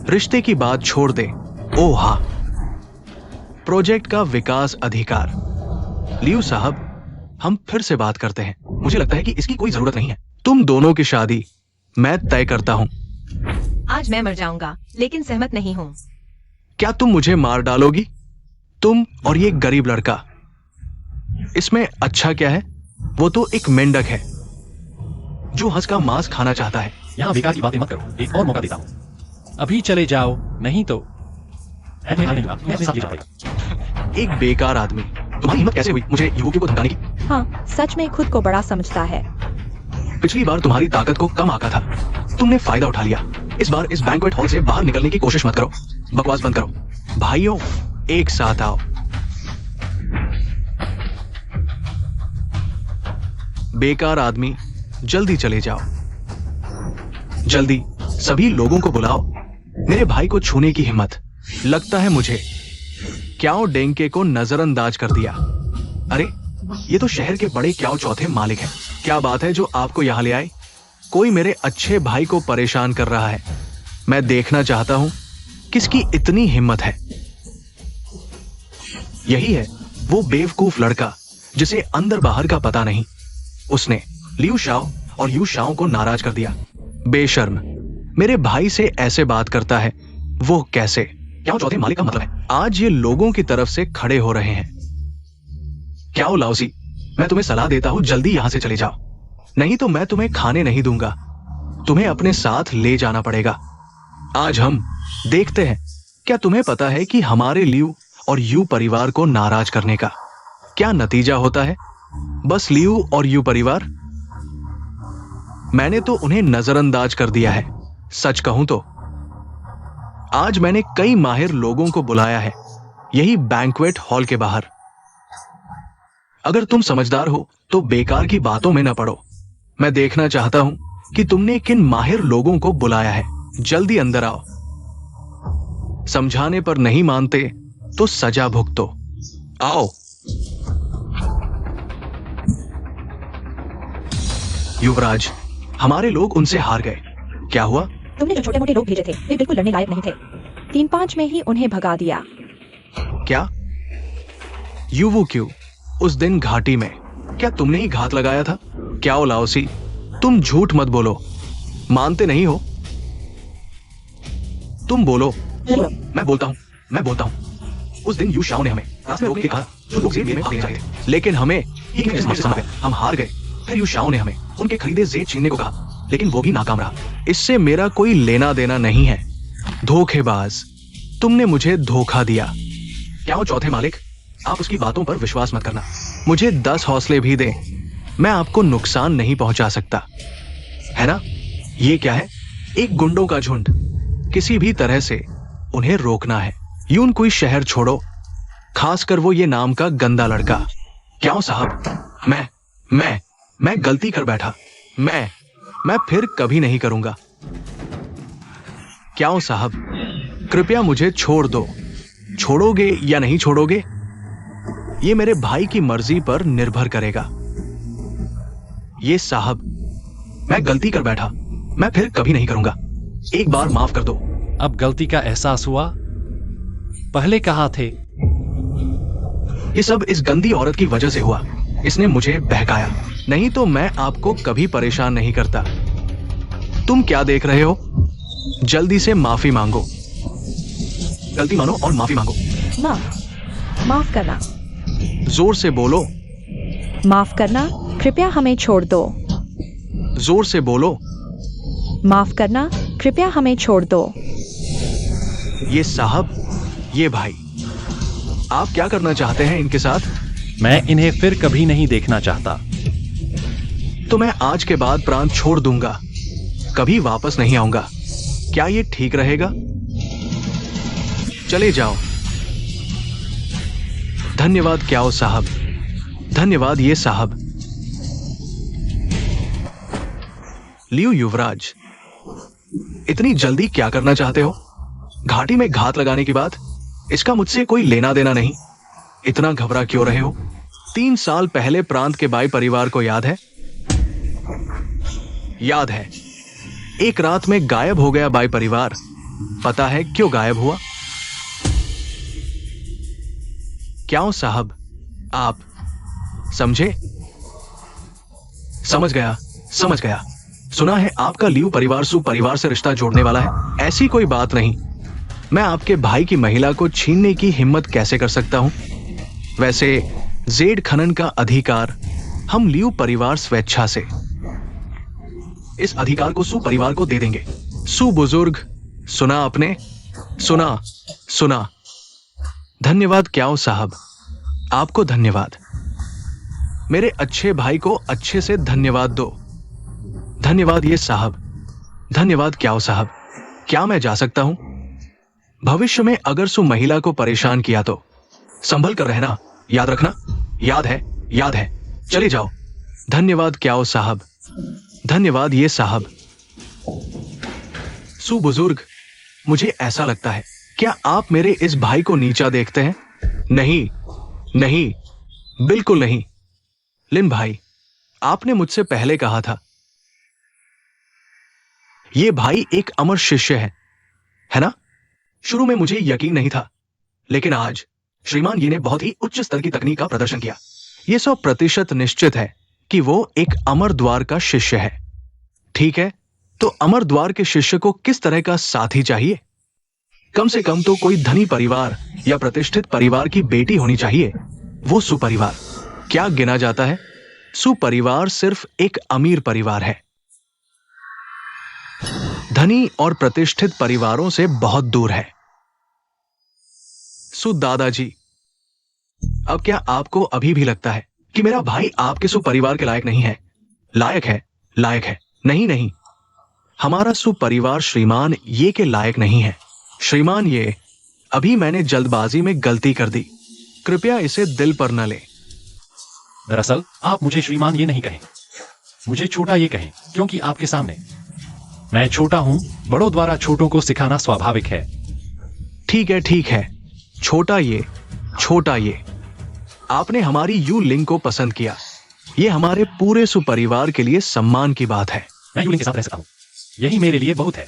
रिश्ते की बात छोड़ दे। ओह हाँ, प्रोजेक्ट का विकास अधिकार। लियू साहब, हम फिर से बात करते हैं। मुझे लगता है कि इसकी कोई जरूरत नहीं है। तुम दोनों की शादी मैं तय करता हूं। आज मैं मर जाऊंगा, लेकिन सहमत नहीं हूँ। क्या तुम मुझे मार डालोगी? तुम और ये गरीब लड़का, इसमें अच्छा क्या है? वो तो एक मेंढक है जो हंस का मांस खाना चाहता है। यहाँ बेकार की बातें मत करो, एक और मौका देता हूँ। अभी चले जाओ, नहीं तो मैं अपने साथ ले जाऊंगा। एक बेकार आदमी तुम्हारी हिम्मत कैसे हुई मुझे युवकियों को धमकाने की? हाँ, सच में खुद को बड़ा समझता है। पिछली बार तुम्हारी ताकत को कम आका था, तुमने फायदा उठा लिया। इस बार इस बैंक्वेट हॉल से बाहर निकलने की कोशिश मत करो। बकवास बंद करो। भाइयों, एक साथ आओ। बेकार आदमी, जल्दी चले जाओ। जल्दी सभी लोगों को बुलाओ। मेरे भाई को छूने की हिम्मत। लगता है मुझे क्याओ डेंके को नजरअंदाज कर दिया। अरे, ये तो शहर के बड़े क्याओ चौथे मालिक हैं। क्या बात है जो आपको यहां ले आए? कोई मेरे अच्छे भाई को परेशान कर रहा है। मैं देखना चाहता हूं किसकी इतनी हिम्मत है। यही है वो बेवकूफ लड़का जिसे अंदर बाहर का पता नहीं। उसने लियू शाओ और यू शाओ को नाराज कर दिया। बेशर्म, मेरे भाई से ऐसे बात करता है। वो कैसे? क्या चौथे मालिक का मतलब है आज ये लोगों की तरफ से खड़े हो रहे हैं। क्या हो लाओसी, मैं तुम्हें सलाह देता हूं जल्दी यहां से चले जाओ, नहीं तो मैं तुम्हें खाने नहीं दूंगा। तुम्हें अपने साथ ले जाना पड़ेगा। आज हम देखते हैं क्या तुम्हें पता है कि हमारे लियू और यू परिवार को नाराज करने का क्या नतीजा होता है। बस लियू और यू परिवार, मैंने तो उन्हें नजरअंदाज कर दिया है। सच कहूं तो आज मैंने कई माहिर लोगों को बुलाया है यही बैंक्वेट हॉल के बाहर। अगर तुम समझदार हो तो बेकार की बातों में न पड़ो। मैं देखना चाहता हूं कि तुमने किन माहिर लोगों को बुलाया है। जल्दी अंदर आओ। समझाने पर नहीं मानते तो सजा भुगतो। आओ। युवराज, हमारे लोग उनसे हार गए। क्या हुआ? तुमने जो छोटे मोटे लोग भेजे थे वे बिल्कुल लड़ने लायक नहीं थे। 3-5 में ही उन्हें भगा दिया। क्या? युवू क्यों? उस दिन घाटी में क्या तुमने ही घात लगाया था? क्या ओ लाओसी, तुम झूठ मत बोलो। मानते नहीं हो? तुम बोलो। मैं बोलता हूं। उस दिन यू शाओ ने हमें रास्ते में रोक के कहा जो लोग जेब में भागने जा रहे थे, लेकिन हमें हम हार गए। फिर यू शाओ ने हमें उनके खरीदे जेब छीनने को कहा, लेकिन वो भी नाकाम रहा। इससे मेरा कोई लेना देना नहीं है। धोखेबाज, तुमने मुझे धोखा दिया। क्या हो चौथे मालिक, आप उसकी बातों पर विश्वास मत करना। मुझे 10 हौसले भी दें, मैं आपको नुकसान नहीं पहुंचा सकता, है ना? ये क्या है? एक गुंडों का झुंड। किसी भी तरह से उन्हें रोकना है। यून कोई शहर छोड़ो, खासकर वो ये नाम का गंदा लड़का। क्या हो साहब, मैं गलती कर बैठा। मैं फिर कभी नहीं करूंगा। क्या हो साहब, कृपया मुझे छोड़ दो। छोड़ोगे या नहीं छोड़ोगे ये मेरे भाई की मर्जी पर निर्भर करेगा। ये साहब, मैं गलती कर बैठा, मैं फिर कभी नहीं करूंगा। एक बार माफ कर दो। अब गलती का एहसास हुआ? पहले कहा थे। ये सब इस गंदी औरत की वजह से हुआ। इसने मुझे बहकाया, नहीं तो मैं आपको कभी परेशान नहीं करता। तुम क्या देख रहे हो? जल्दी से माफी मांगो। गलती मानो और माफी मांगो। माफ करना। जोर से बोलो। माफ करना, कृपया हमें छोड़ दो। जोर से बोलो। माफ करना, कृपया हमें छोड़ दो। ये साहब, ये भाई, आप क्या करना चाहते हैं इनके साथ? मैं इन्हें फिर कभी नहीं देखना चाहता। तो मैं आज के बाद प्रांत छोड़ दूंगा, कभी वापस नहीं आऊंगा। क्या ये ठीक रहेगा? चले जाओ। धन्यवाद क्याओ साहब, धन्यवाद ये साहब। लियू युवराज, इतनी जल्दी क्या करना चाहते हो? घाटी में घात लगाने की बात, इसका मुझसे कोई लेना देना नहीं। इतना घबरा क्यों रहे हो? 3 साल पहले प्रांत के बाई परिवार को याद है? याद है। एक रात में गायब हो गया बाई परिवार। पता है क्यों गायब हुआ? क्या साहब, आप समझे? समझ गया। सुना है आपका लियू परिवार सु परिवार से रिश्ता जोड़ने वाला है। ऐसी कोई बात नहीं। मैं आपके भाई की महिला को छीनने की हिम्मत कैसे कर सकता हूं? वैसे जेड खनन का अधिकार हम लियू परिवार स्वेच्छा से इस अधिकार को सु परिवार को दे देंगे। सु बुजुर्ग, सुना आपने? सुना। धन्यवाद क्याओ साहब, आपको धन्यवाद। मेरे अच्छे भाई को अच्छे से धन्यवाद दो। धन्यवाद ये साहब। धन्यवाद क्याओ साहब। क्या मैं जा सकता हूं? भविष्य में अगर सु महिला को परेशान किया तो संभल कर रहना, याद रखना। याद है, याद है। चले जाओ। धन्यवाद क्याओ साहब। धन्यवाद ये साहब। सु बुजुर्ग, मुझे ऐसा लगता है, क्या आप मेरे इस भाई को नीचा देखते हैं? नहीं, नहीं, बिल्कुल नहीं। लिन भाई, आपने मुझसे पहले कहा था ये भाई एक अमर शिष्य है ना? शुरू में मुझे यकीन नहीं था, लेकिन आज श्रीमान ये ने बहुत ही उच्च स्तर की तकनीक का प्रदर्शन किया। ये 100% निश्चित है कि वो एक अमर द्वार का शिष्य है। ठीक है, तो अमर द्वार के शिष्य को किस तरह का साथी चाहिए? कम से कम तो कोई धनी परिवार या प्रतिष्ठित परिवार की बेटी होनी चाहिए। वो सुपरिवार क्या गिना जाता है? सुपरिवार सिर्फ एक अमीर परिवार है, धनी और प्रतिष्ठित परिवारों से बहुत दूर है। दादाजी, अब क्या आपको अभी भी लगता है कि मेरा भाई आपके सुपरिवार के लायक नहीं है? लायक है, लायक है। नहीं नहीं, हमारा सुपरिवार श्रीमान ये के लायक नहीं है। श्रीमान ये, अभी मैंने जल्दबाजी में गलती कर दी, कृपया इसे दिल पर न ले। दरअसल आप मुझे श्रीमान ये नहीं कहें, मुझे छोटा ये कहें, क्योंकि आपके सामने मैं छोटा हूं। बड़ों द्वारा छोटों को सिखाना स्वाभाविक है। ठीक है, ठीक है। छोटा ये, छोटा ये। आपने हमारी यू लिंग को पसंद किया। ये हमारे पूरे सुपरिवार के लिए सम्मान की बात है। मैं यूलिंग के साथ रह सकता हूं, यही मेरे लिए बहुत है।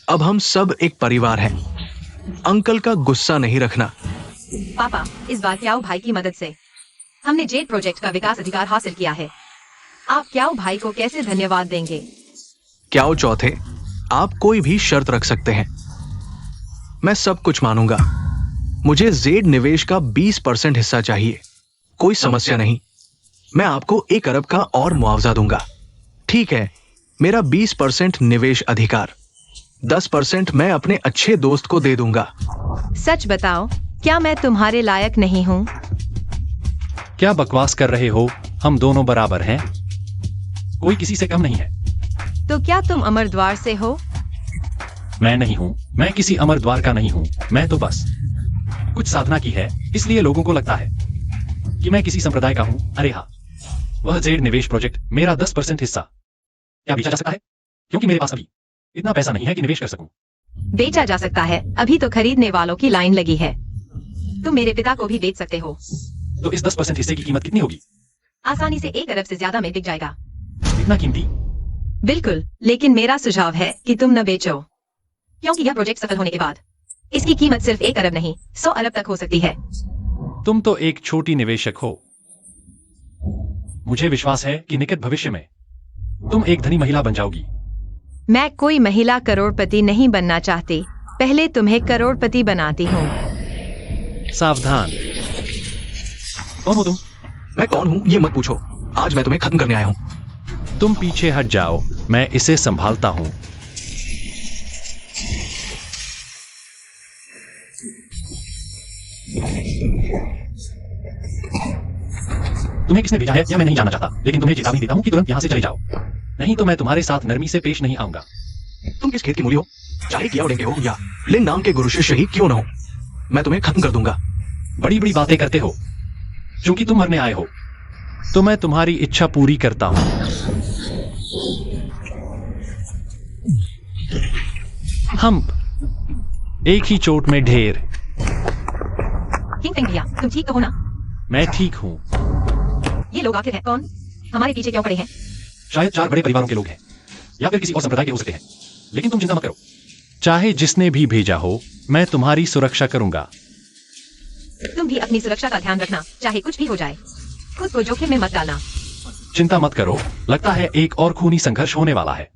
अब हम सब एक परिवार हैं। अंकल का गुस्सा नहीं रखना। पापा, इस बार क्याओ भाई की मदद से हमने जेड प्रोजेक्ट का विकास अधिकार हासिल किया है। आप क्याओ भाई को कैसे धन्यवाद देंगे? क्याओ चौथे, आप कोई भी शर्त रख सकते हैं, मैं सब कुछ मानूंगा। मुझे जेड निवेश का 20% हिस्सा चाहिए। कोई समस्या नहीं, मैं आपको 1 अरब का और मुआवजा दूंगा। ठीक है, मेरा 20% निवेश अधिकार, 10% मैं अपने अच्छे दोस्त को दे दूंगा। सच बताओ, क्या मैं तुम्हारे लायक नहीं हूँ? क्या बकवास कर रहे हो? हम दोनों बराबर हैं, कोई किसी से कम नहीं है। तो क्या तुम अमर द्वार से हो? मैं नहीं हूं, मैं किसी अमर द्वार का नहीं हूं। मैं तो बस कुछ साधना की है, इसलिए लोगों को लगता है कि मैं किसी संप्रदाय का हूं। अरे हाँ, वह जेड निवेश प्रोजेक्ट, मेरा 10% हिस्सा क्या बेचा जा सकता है? क्योंकि मेरे पास अभी इतना पैसा नहीं है कि निवेश कर सकूं। बेचा जा सकता है, अभी तो खरीदने वालों की लाइन लगी है। तुम मेरे पिता को भी बेच सकते हो। तो इस 10% हिस्से की कीमत कितनी होगी? आसानी से 1 अरब से ज्यादा में बिक जाएगा। इतना कीमती? बिल्कुल, लेकिन मेरा सुझाव है कि तुम न बेचो, क्योंकि यह प्रोजेक्ट सफल होने के बाद इसकी कीमत सिर्फ 1 अरब नहीं, 100 अरब तक हो सकती है। तुम तो एक छोटी निवेशक हो। मुझे विश्वास है कि निकट भविष्य में तुम एक धनी महिला बन जाओगी। मैं कोई महिला करोड़पति नहीं बनना चाहती, पहले तुम्हें करोड़पति बनाती हूँ। सावधान। कौन हो तुम? मैं कौन हूं ये मत पूछो, आज मैं तुम्हें खत्म करने आया हूं। तुम पीछे हट जाओ, मैं इसे संभालता हूं। तुम्हें किसने भेजा है यह मैं नहीं जानना चाहता, लेकिन तुम्हें चेतावनी देता हूं कि तुरंत यहां से चले जाओ, नहीं तो मैं तुम्हारे साथ नरमी से पेश नहीं आऊंगा। तुम किस खेत की मूली हो? चाहे किया उड़ेंगे हो या लिन नाम के गुरु शिष्य ही क्यों न हो, मैं तुम्हें खत्म कर दूंगा। बड़ी बड़ी बातें करते हो, क्योंकि तुम मरने आए हो तो मैं तुम्हारी इच्छा पूरी करता हूं। हम एक ही चोट में ढेर। किंग फेंग भैया, तुम ठीक तो हो ना? मैं ठीक हूं। ये लोग आखिर है कौन? हमारे पीछे क्यों खड़े हैं? शायद 4 बड़े परिवारों के लोग हैं, या फिर किसी और संप्रदाय के हो सकते हैं, लेकिन तुम चिंता मत करो। चाहे जिसने भी भेजा हो, मैं तुम्हारी सुरक्षा करूंगा। तुम भी अपनी सुरक्षा का ध्यान रखना, चाहे कुछ भी हो जाए। खुद को जोखिम में मत डालना। चिंता मत करो, लगता है एक और खूनी संघर्ष होने वाला है।